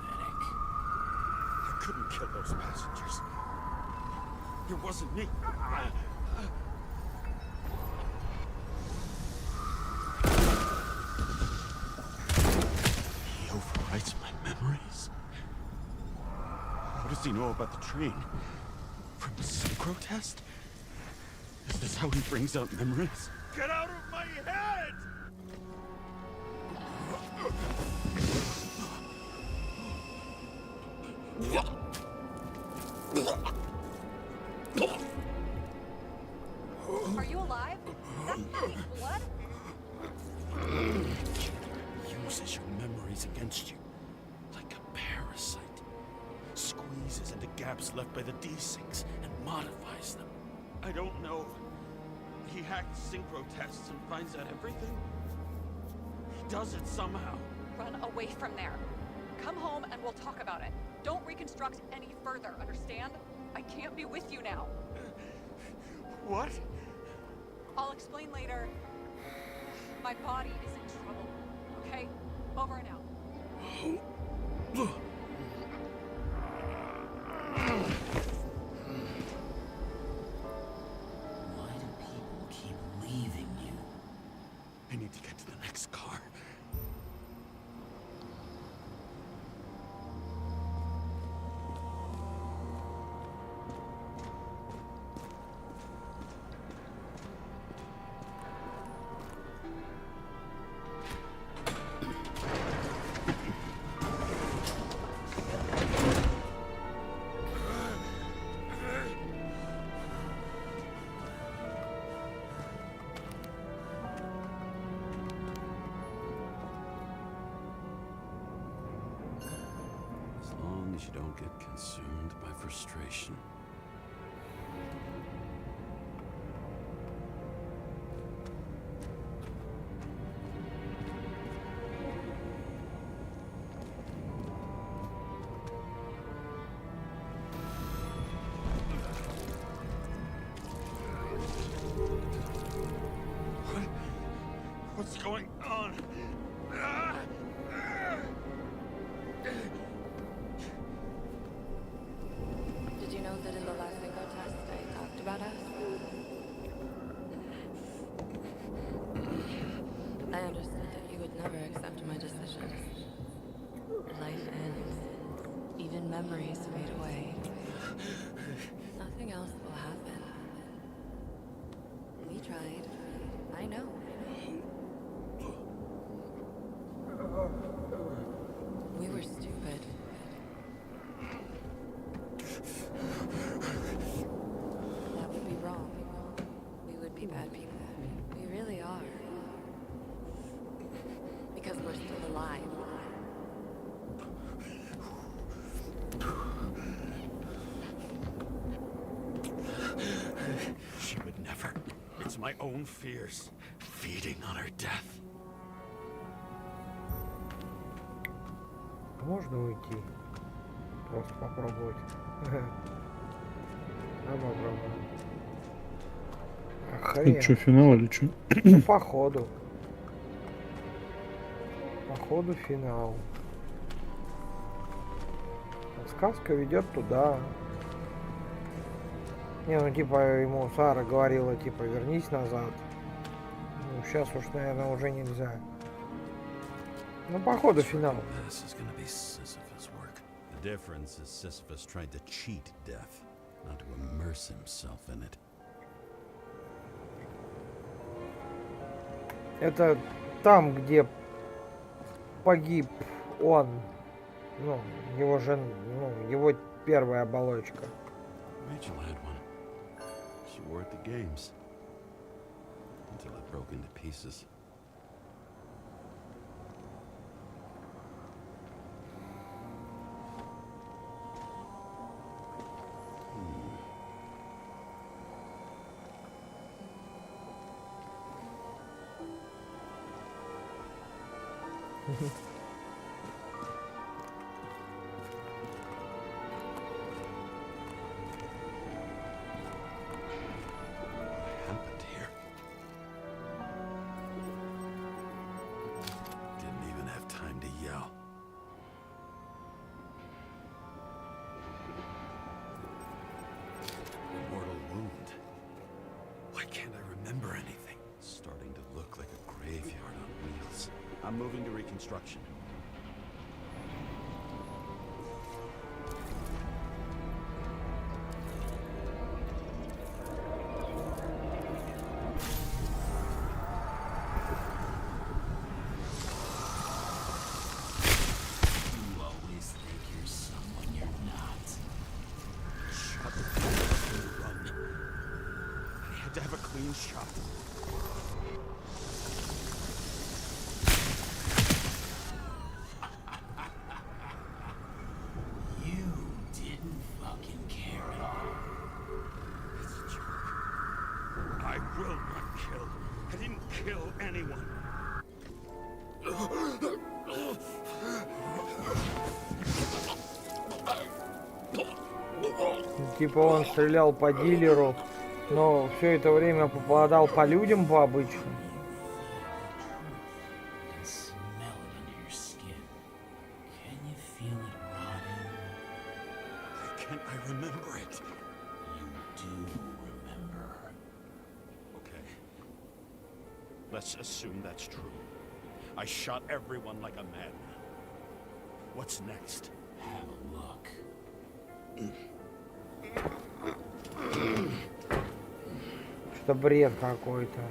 Pathetic. I couldn't kill those passengers. It wasn't me. He overwrites my memories. What does he know about the train? From the synchro test? Is this how he brings out memories? Get out of my head! Are you alive? That's not blood. Uses your memories against you. Like a parasite. Squeezes into gaps left by the D-Syncs and modifies them. I don't know. he hacked synchro tests and finds out everything? He does it somehow. Run away from there. Come home and we'll talk about it. Don't reconstruct any further, understand? I can't be with you now. What? I'll explain later. My body is in trouble, okay? Over and out. Why do people keep leaving you? I need to get to the next car. As long as you don't get consumed by frustration. What's going on? Did you know that in the last synchro test I talked about us? I understood that you would never accept my decisions. Life ends. Even memories fade away. Nothing else will happen. We tried. I know. We were stupid. That would be wrong. We would be bad people. We really are. Because we're still alive. She would never. It's my own fears feeding on her death. Можно уйти? Просто попробовать. Давай попробуем. Это что, финал или что? Ну, походу. Походу финал. Сказка ведет туда. Не, ну типа ему Сара говорила, типа, вернись назад. Ну, сейчас уж, наверное, уже нельзя. Ну, походу финал. This is gonna be Sisyphus' work. The difference is Sisyphus tried to cheat death, not to immerse himself in it. Это там, где погиб он. Ну, его жена, ну, его первая оболочка. Rachel had one. She wore it to games. Until it broke into pieces. Happened here? Didn't even have time to yell. A mortal wound. Why can't I remember anything? It's starting to look like a graveyard on wheels. I'm moving to reconstruction. You always think you're someone you're not. Shot the run. I had to have a clean shot. everyone. Типа он стрелял по дилеру, но все это время попадал по людям, по обычным. And smell it under your skin. Can you feel it rotting? Can't I remember it? You do remember. Okay. Let's assume that's true. I shot everyone like a madman. What's next? Have a look. Что бред какой-то. You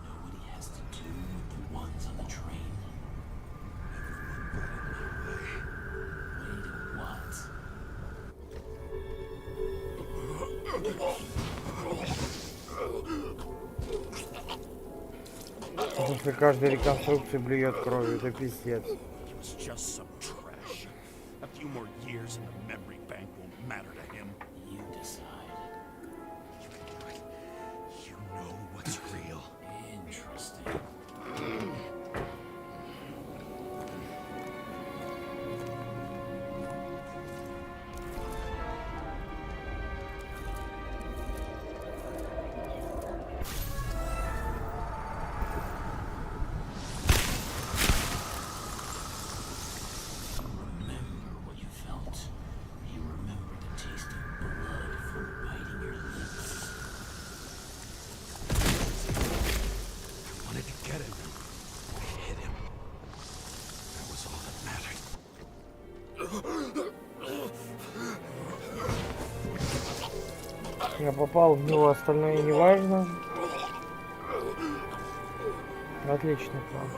know what he has to do with the ones on the train? Way to what? После каждой реконструкции блюет кровью, это пиздец. He was just some trash. A few more years in the memory bank won't matter to him. You decide. You can do it. You know what's real. Interesting. Remember what you felt. You remember the taste of blood from biting your lips. I wanted to get him. I hit him. That was all that mattered. Я попал в него, остальное не важно. Отличный план.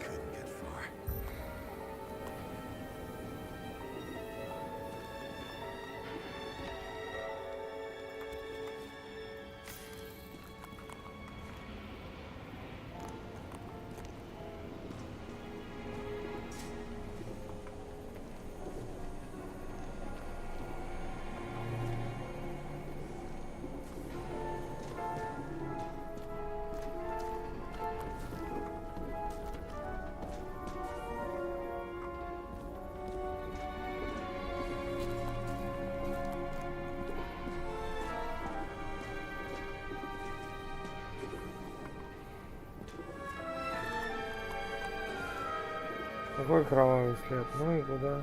Couldn't get far. Какой кровавый след? Ну и куда?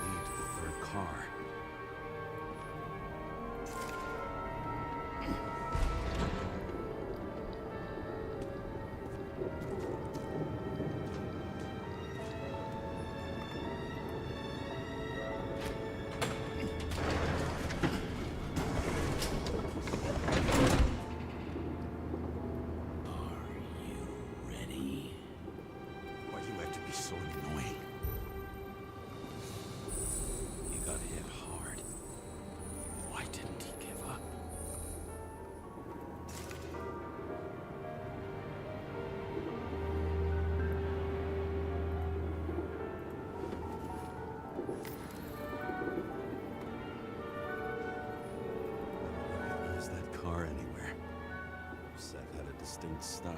Lead to the third car. Are you ready? Why do you have to be so annoying? You got hit hard. Why didn't he give up? Is that car anywhere? Seth had a distinct style.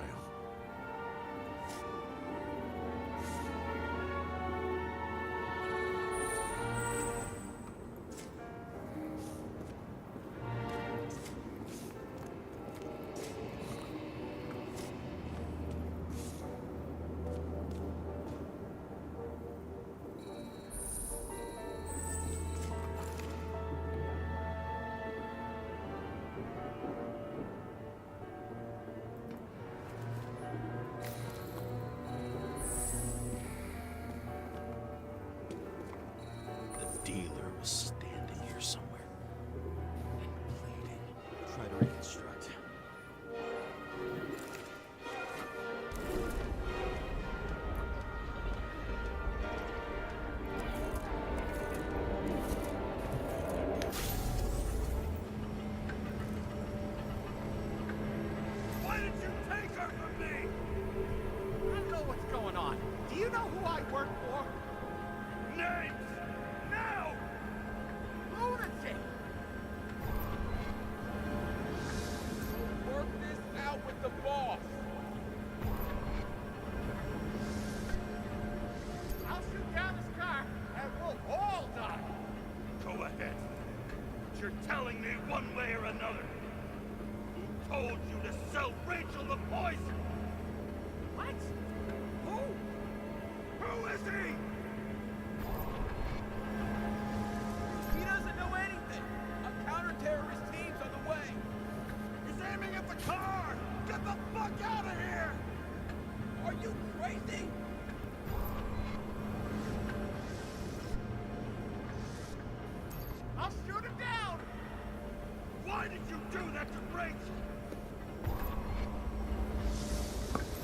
Wait!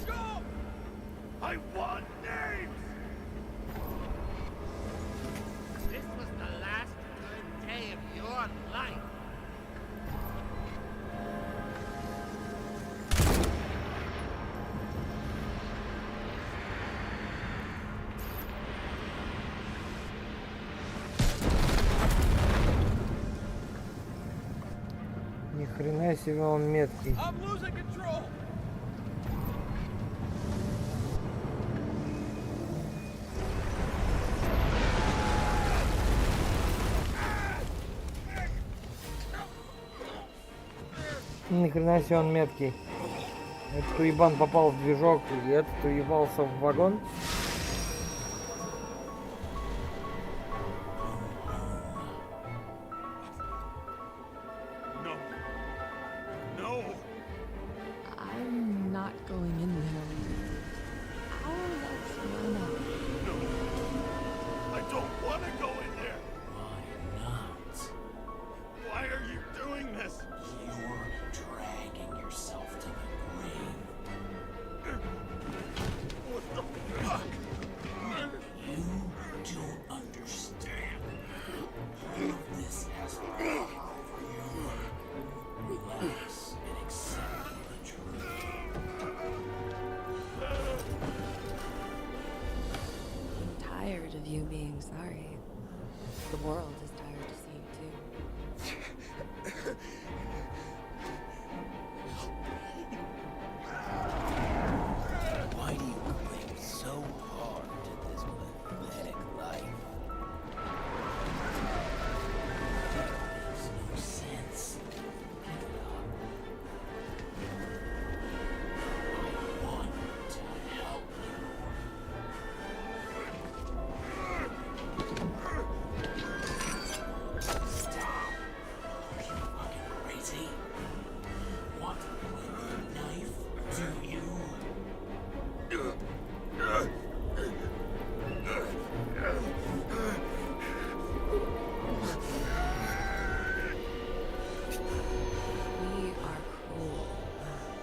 Go! I want names! This was the last good day of your life. Ни хрена себе он меткий. I'm losing control. Ни хрена себе он меткий. Этот уебан попал в движок, и этот уебался в вагон. No. No. I'm not going in there. I'll let Fiona. No. I don't want to go in there. Why not? Why are you doing this? You're dragging yourself to the grave. What the fuck? You don't understand. All of this has to be over you. Relax and accept the truth. I'm tired of you being sorry. The world is tired to see you too. Why do you cling so hard to this pathetic life? It makes no sense. Give it up. I want to help you. Stop. Are you fucking crazy? Want to play with a knife? Do you? We are cruel.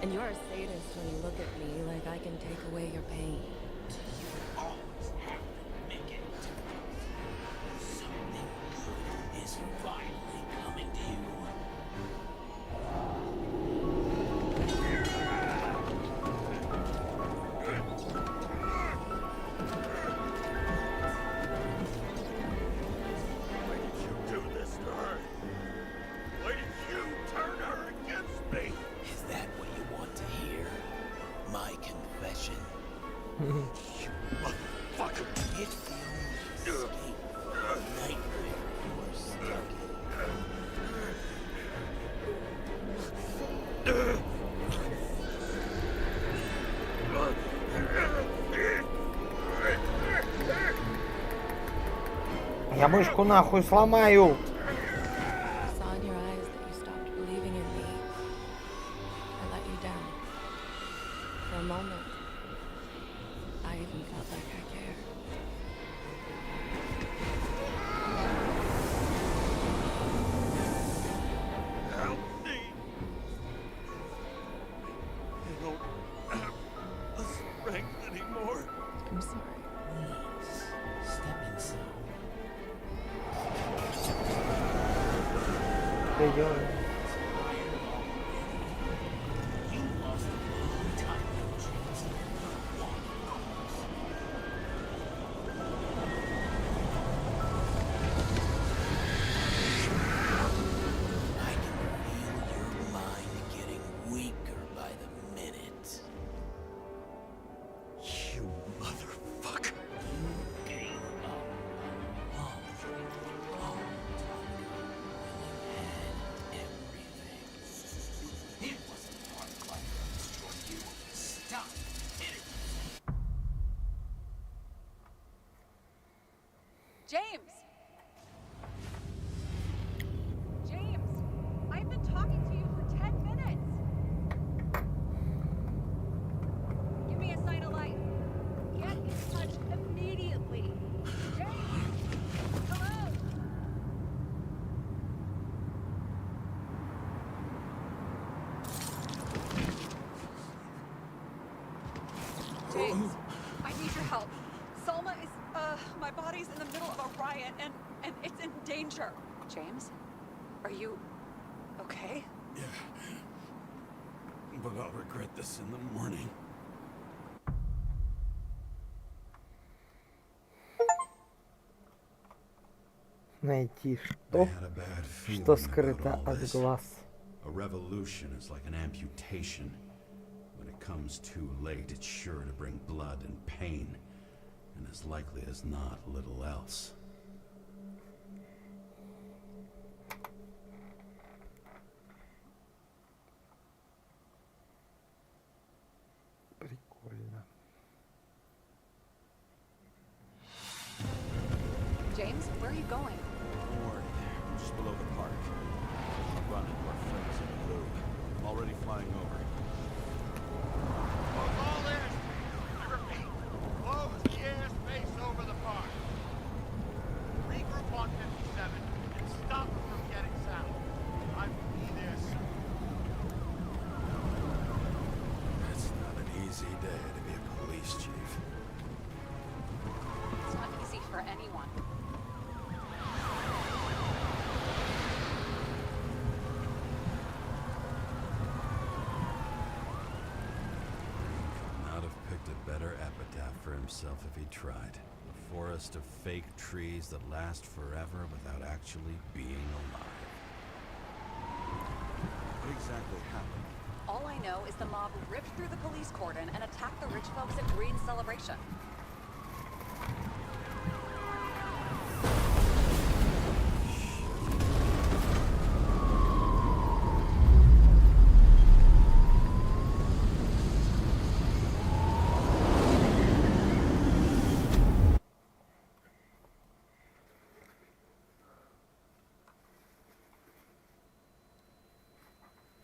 And you're a sadist when you look at me like I can take away your pain. Always have to make it. Something good is finally coming to you. Why did you do this to her? Why did you turn her against me? Is that what you want to hear? My confession? You motherfucker! It's the only escape from the nightmare you're stuck Я мышку нахуй сломаю. I saw in your eyes that you stopped believing in me. I let you down. For a moment, I even felt like I cared. Help me! I don't have the strength anymore. I'm sorry. Please, step inside. Что делаешь? You lost a long time ago, James. Walk across. I can feel your mind getting weaker by the minute. You motherfucker! You gave up a long, long time ago when you had everything. It wasn't part of life that destroyed you. Stop it. James! James! I've been talking to you for 10 minutes! Give me a sign of life. Get in touch immediately. James! Hello? James, I need your help. Salma is, my body's in the middle of a riot and it's in danger. James, are you okay? Yeah. But I'll regret this in the morning. Найти I что, had a bad feeling что about скрыто all от this. глаз. A revolution is like an amputation. When it comes too late, it's sure to bring blood and pain, and as likely as not, little else. Прикольно. James, where are you going? Don't worry. I'm just below the park. I'll run into our friends in blue. I'm already flying over. Close all airspace. I repeat, close the airspace over the park. Regroup on 57 and stop them from getting south. I will be there soon. It's not an easy day to be a police chief. It's not easy for anyone. Not have picked a better epitaph for himself if he tried. A forest of fake trees that last forever without actually being alive. What exactly happened? All I know is the mob ripped through the police cordon and attacked the rich folks at Green's celebration.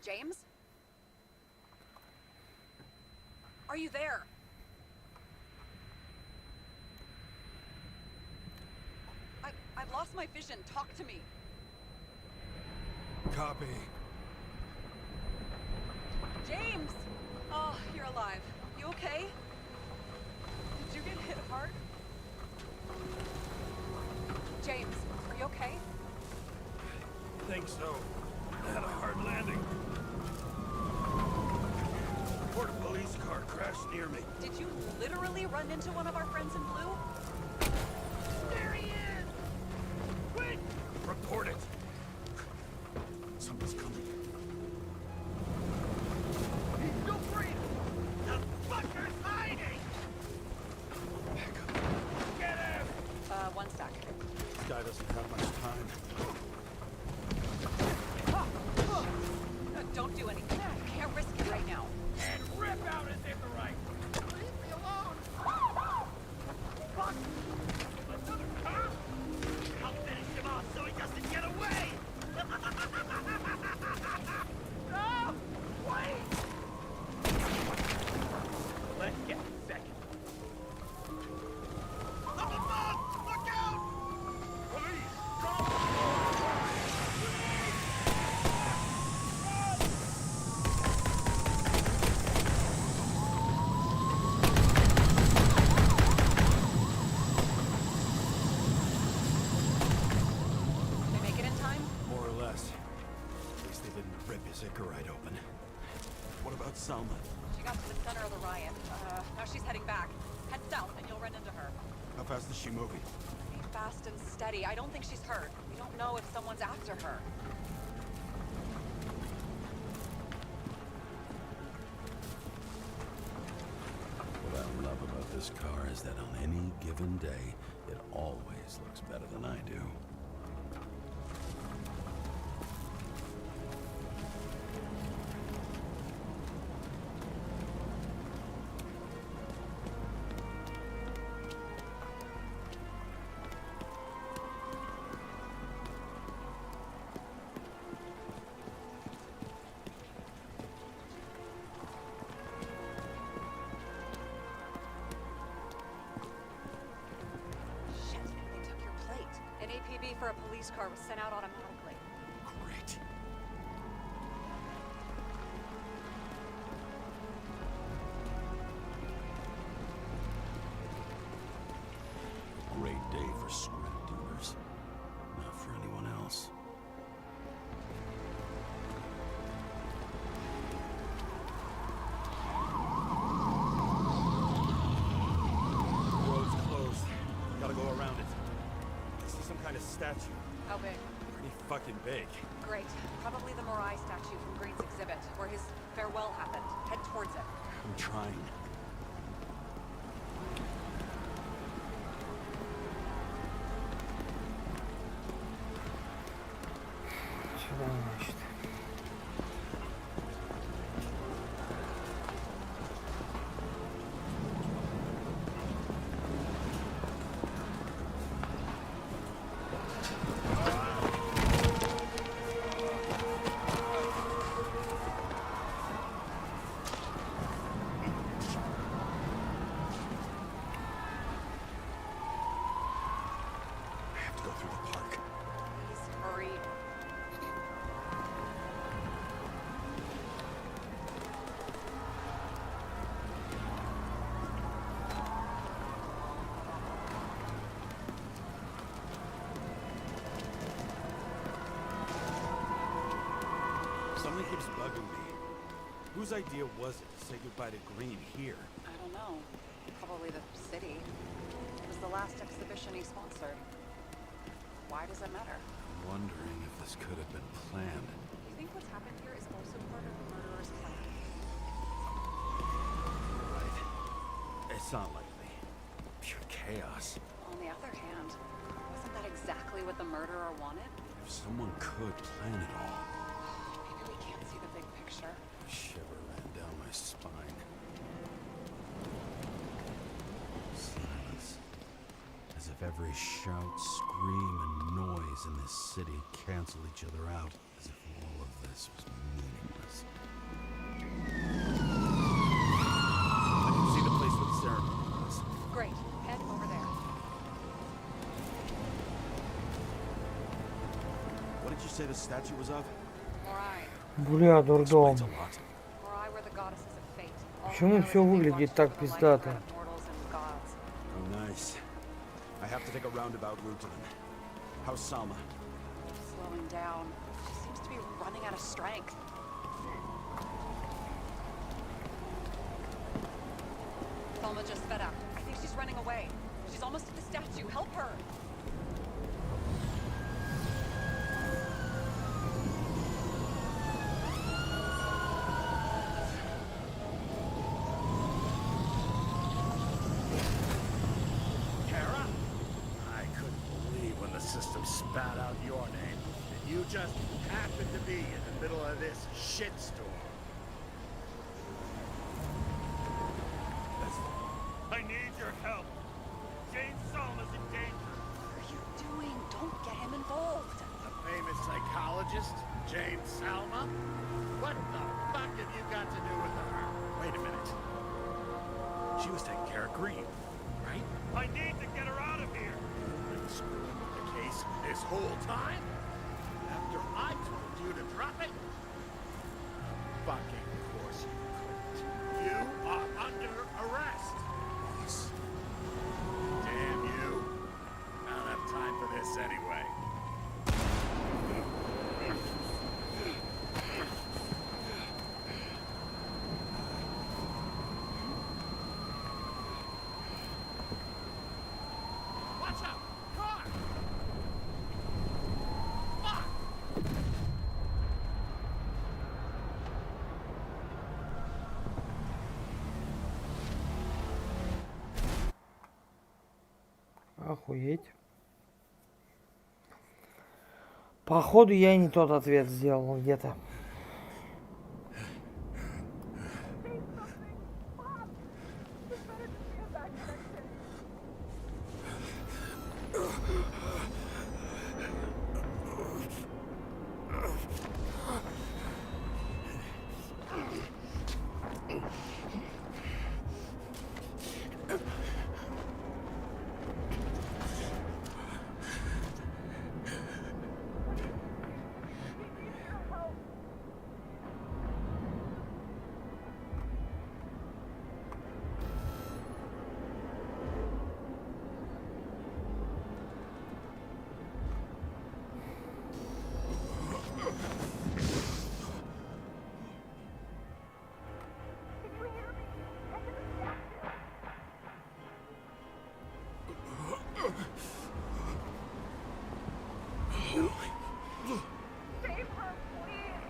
James? Are you there? I've lost my vision. Talk to me. Copy. James! Oh, you're alive. You okay? Did you get hit hard? James, are you okay? I think so. I had a hard landing. Report a police car crashed near me. Did you literally run into one of our friends in blue? There he is! Quick! Report it. Something's coming. He's still breathing! The fucker's hiding! Get him! One sec. This guy doesn't have much time. Don't do anything. I can't risk it right now. And rip out his hip right! Leave me alone! Fuck! Another cop? I'll finish him off so he doesn't get away! No! Wait! Let's get second. Up above! Look out! Police! Go! They make it in time? More or less. At least they didn't rip his Icarite open. What about Salma? She got to the center of the riot. Now she's heading back. Head south and you'll run into her. How fast is she moving? Be fast and steady. I don't think she's hurt. We don't know if someone's after her. What I love about this car is that on any given day, it always looks better than I do. Shit, they took your plate. An APB for a police car was sent out automatically. Great. for scrap dealers. Not for anyone else. The road's closed. Gotta go around it. I see some kind of statue. How big? Pretty fucking big. Great. Probably the Morai statue from Green's exhibit, where his farewell happened. Head towards it. I'm trying. Сюда, значит. I have to go through the park. Please hurry. Something keeps bugging me. Whose idea was it to say goodbye to Green here? I don't know. Probably the city. It was the last exhibition he sponsored. Why does it matter? I'm wondering if this could have been planned. You think what's happened here is also part of the murderer's plan? Right. It's not likely. Pure chaos. On the other hand, wasn't that exactly what the murderer wanted? If someone could plan it all. Maybe we can't see the big picture. A shiver ran down my spine. Silence. As if every shout, scream, and noise in this city cancel each other out. As if all of this was meaningless. I can see the place where the ceremony was. Great. Head over there. What did you say the statue was of? Morai. Бля, дурдом. Explains a lot. Morai were the goddesses of fate. All Почему the все Irish выглядит watched так over the life пиздато? of mortals and gods. Oh, nice. I have to take a roundabout route to them. How's Salma? Slowing down. She seems to be running out of strength. Thelma just sped up. I think she's running away. She's almost at the statue. Help her! Kara? I couldn't believe when the system spat out your name that you just happened to be in the middle of this shitstorm. I need your help. James Salma's in danger. What are you doing? Don't get him involved. The famous psychologist, James Salma? What the fuck have you got to do with her? Wait a minute. She was taking care of Green, right? I need to get her out of here. You've been screwing with the case this whole time? After I told you to drop it? Fucking course you couldn't. You are under arrest. Boss. Damn you. I don't have time for this anyway. Watch out! Car! Fuck! Охуеть. Походу я не тот ответ сделал где-то. Save her, please.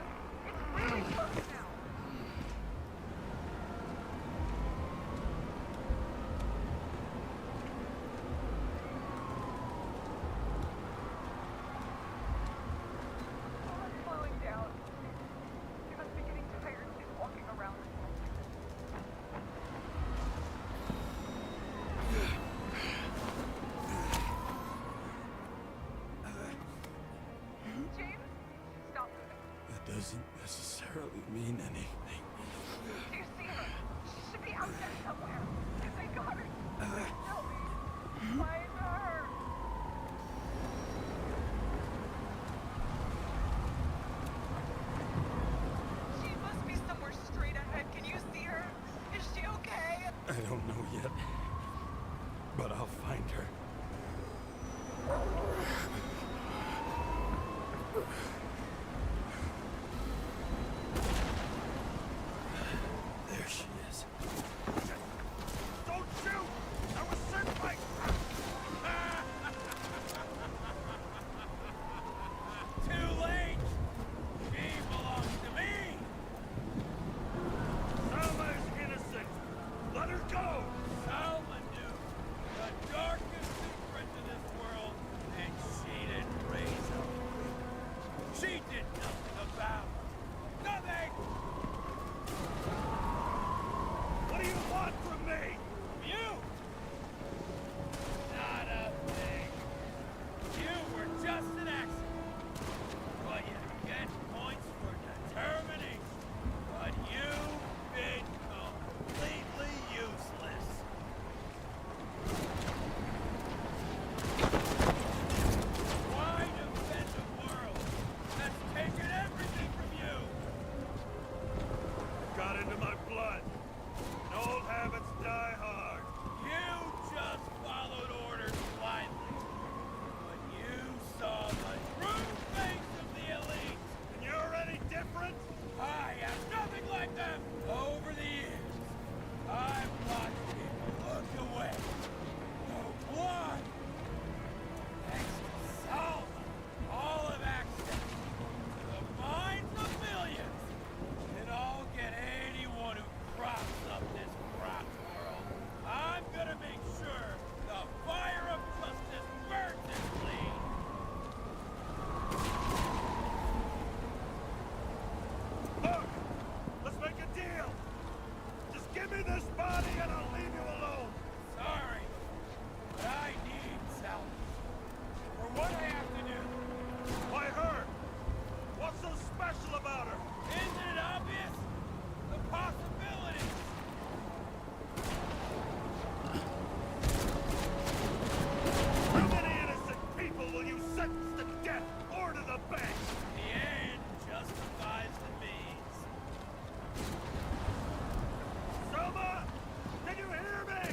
It's really close now. I'm slowing down. I'm beginning tired just walking around. James, stop moving. That doesn't necessarily mean anything. Do you see her? She should be out there somewhere. They got her. Please help me. Find her. She must be somewhere straight ahead. Can you see her? Is she okay? I don't know yet, but I'll find her. There she is. Don't shoot! I was sent by... Too late! She belongs to me! Selma is innocent! Let her go! Selma knew the darkest secret to this world, and she didn't raise her. She did nothing about it. Nothing! What do you want from me? You? Not a thing. You were just an accident. But you get points for determination. But you've been completely useless. Why defend a world that's taken everything from you? Got into my blood. And old habits die hard. You just followed orders blindly. But you saw the true face of the elite. And you're any different? I am nothing like them. Over the years, I've watched people look away. Go blind. Thanks to Salva, all have access to the minds of millions. And I'll get anyone who crops up this crop world. I'm gonna make sure the fire of justice burns it clean. Look! Let's make a deal! Just give me this body and I'll leave you alone! Sorry, but I need Salva. For what I have to do. Why her? What's so special about her? Isn't it obvious? The possibilities! How many innocent people will you sentence to death or to the bank? The end justifies the means. Selma! Can you hear me?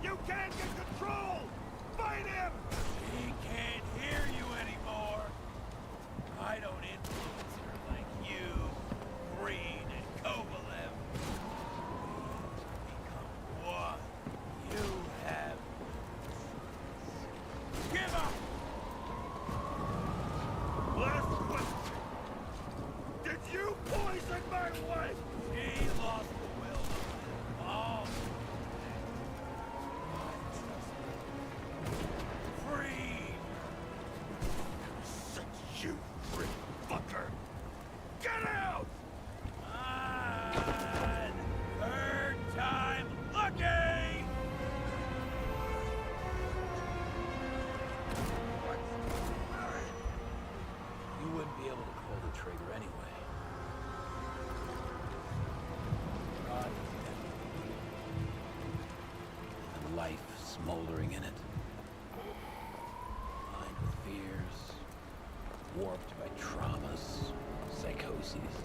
You can't get control! Fight him! He can't hear you anymore. I don't influence her like you, Green, and Kovalev. Become one. You have... Give up! Last question. Did you poison my wife? She lost the will to live long. Free! Such you, prick fucker! Get out! On! Third time lucky! You wouldn't be able to pull the trigger anyway. God is empty. And life smoldering in it. Lined with fears, warped by traumas, psychoses.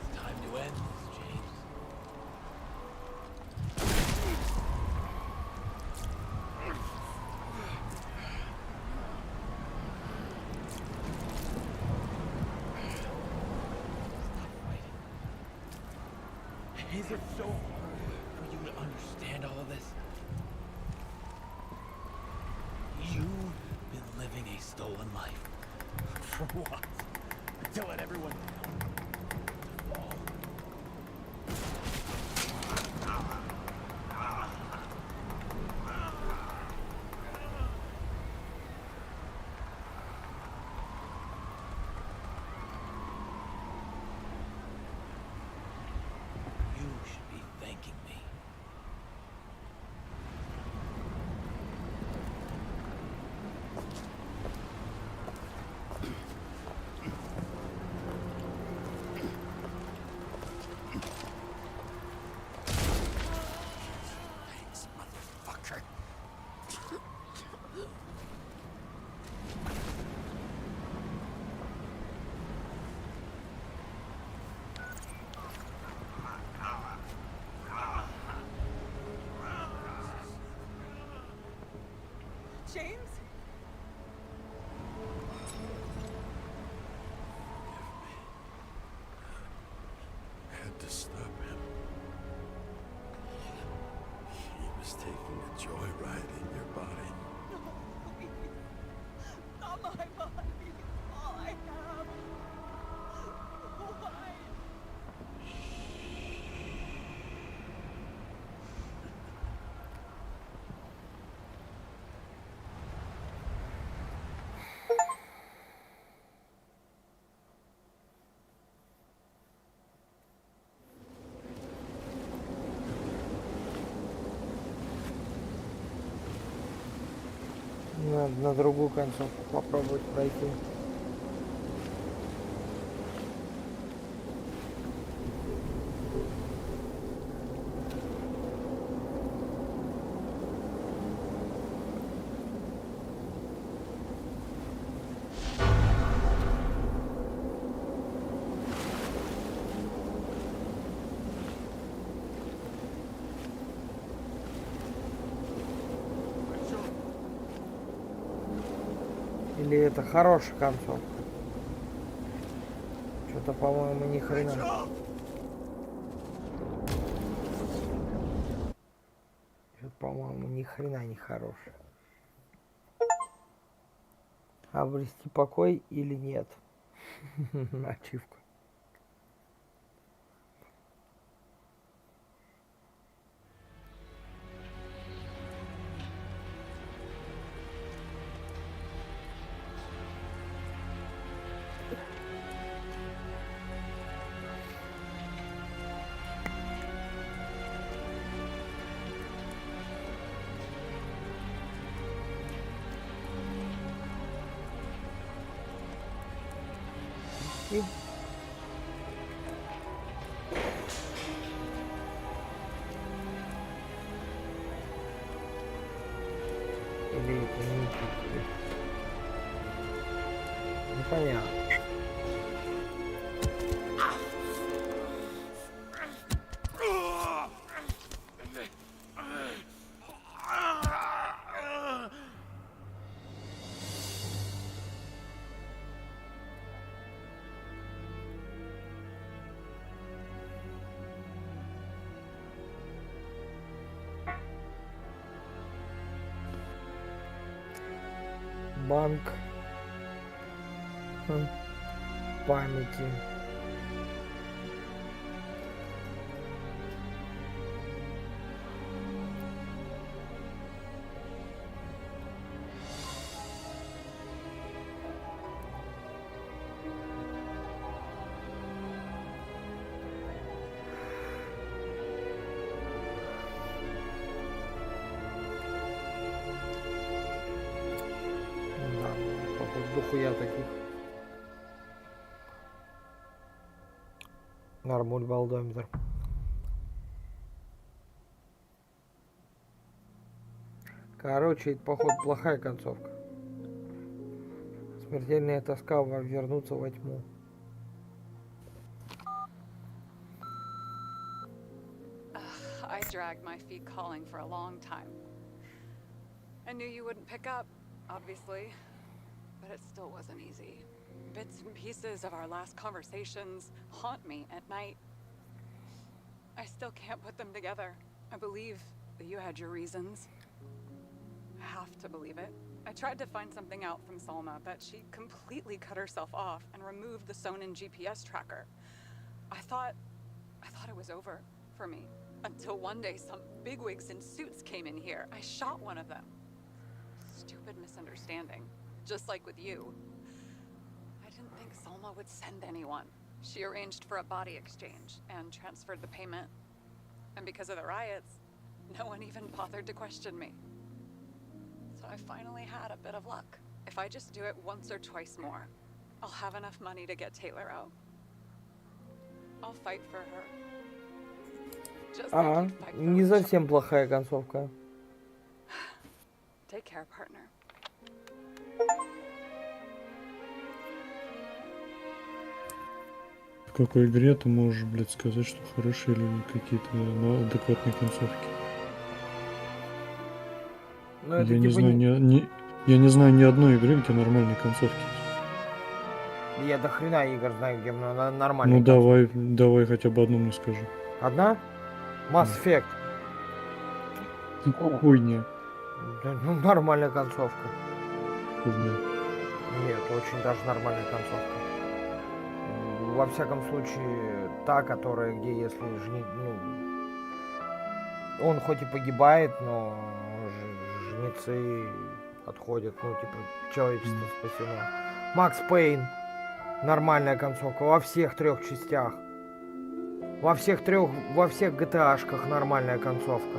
It's time to end this, James. Is it so hard for you to understand all of this? You've been living a stolen life. For what? To let everyone fall. You should be thanking me. Thanks, motherfucker. James? Had to stop him. He was taking a joyride in your body. No, please. Not my body. All I have. Why? Надо на другую концовку попробовать пройти. Или это хорошая концовка? Что-то, по-моему, ни хрена. Что-то, по-моему, ни хрена не хорошее. Обрести покой или нет? Ачивка. И или это не чувствует. Непонятно. Банк памяти. Дохуя таких. Нормуль балдометр. Короче, это, походу, плохая концовка. Смертельная тоска вернуться во тьму. I dragged my feet calling for a long time. I knew you wouldn't pick up, obviously, but it still wasn't easy. Bits and pieces of our last conversations haunt me at night. I still can't put them together. I believe that you had your reasons. I have to believe it. I tried to find something out from Salma, but she completely cut herself off and removed the Sonin GPS tracker. I thought it was over for me. Until one day some bigwigs in suits came in here. I shot one of them. Stupid misunderstanding. Just like with you. I didn't think Salma would send anyone. She arranged for a body exchange and transferred the payment. And because of the riots, no one even bothered to question me. So I finally had a bit of luck. If I just do it once or twice more, I'll have enough money to get Taylor out. I'll fight for her. Just like Ага, you fight for не Rachel. совсем плохая концовка. Take care, partner. В какой игре ты можешь, блядь, сказать, что хорошие или какие-то адекватные концовки? Ну, это Я не типа знаю я не знаю ни одной игры, где нормальные концовки. Я до хрена игр знаю, где нормально. Ну давай хотя бы одну мне скажи. Одна? Mass Effect. Хуйня. Да, ну, нормальная концовка. Хуйня. Нет, очень даже нормальная концовка. Во всяком случае, та, которая, где если он хоть и погибает, но жнецы отходят, ну, типа, человечество спасено. Макс Пейн. Нормальная концовка во всех 3 частях. Во всех GTA-шках нормальная концовка.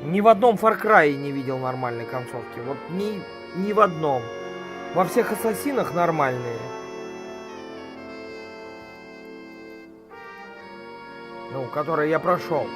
Ни в одном Far Cry не видел нормальной концовки. Вот ни в одном. Во всех Ассасинах нормальные. Ну, которые я прошел.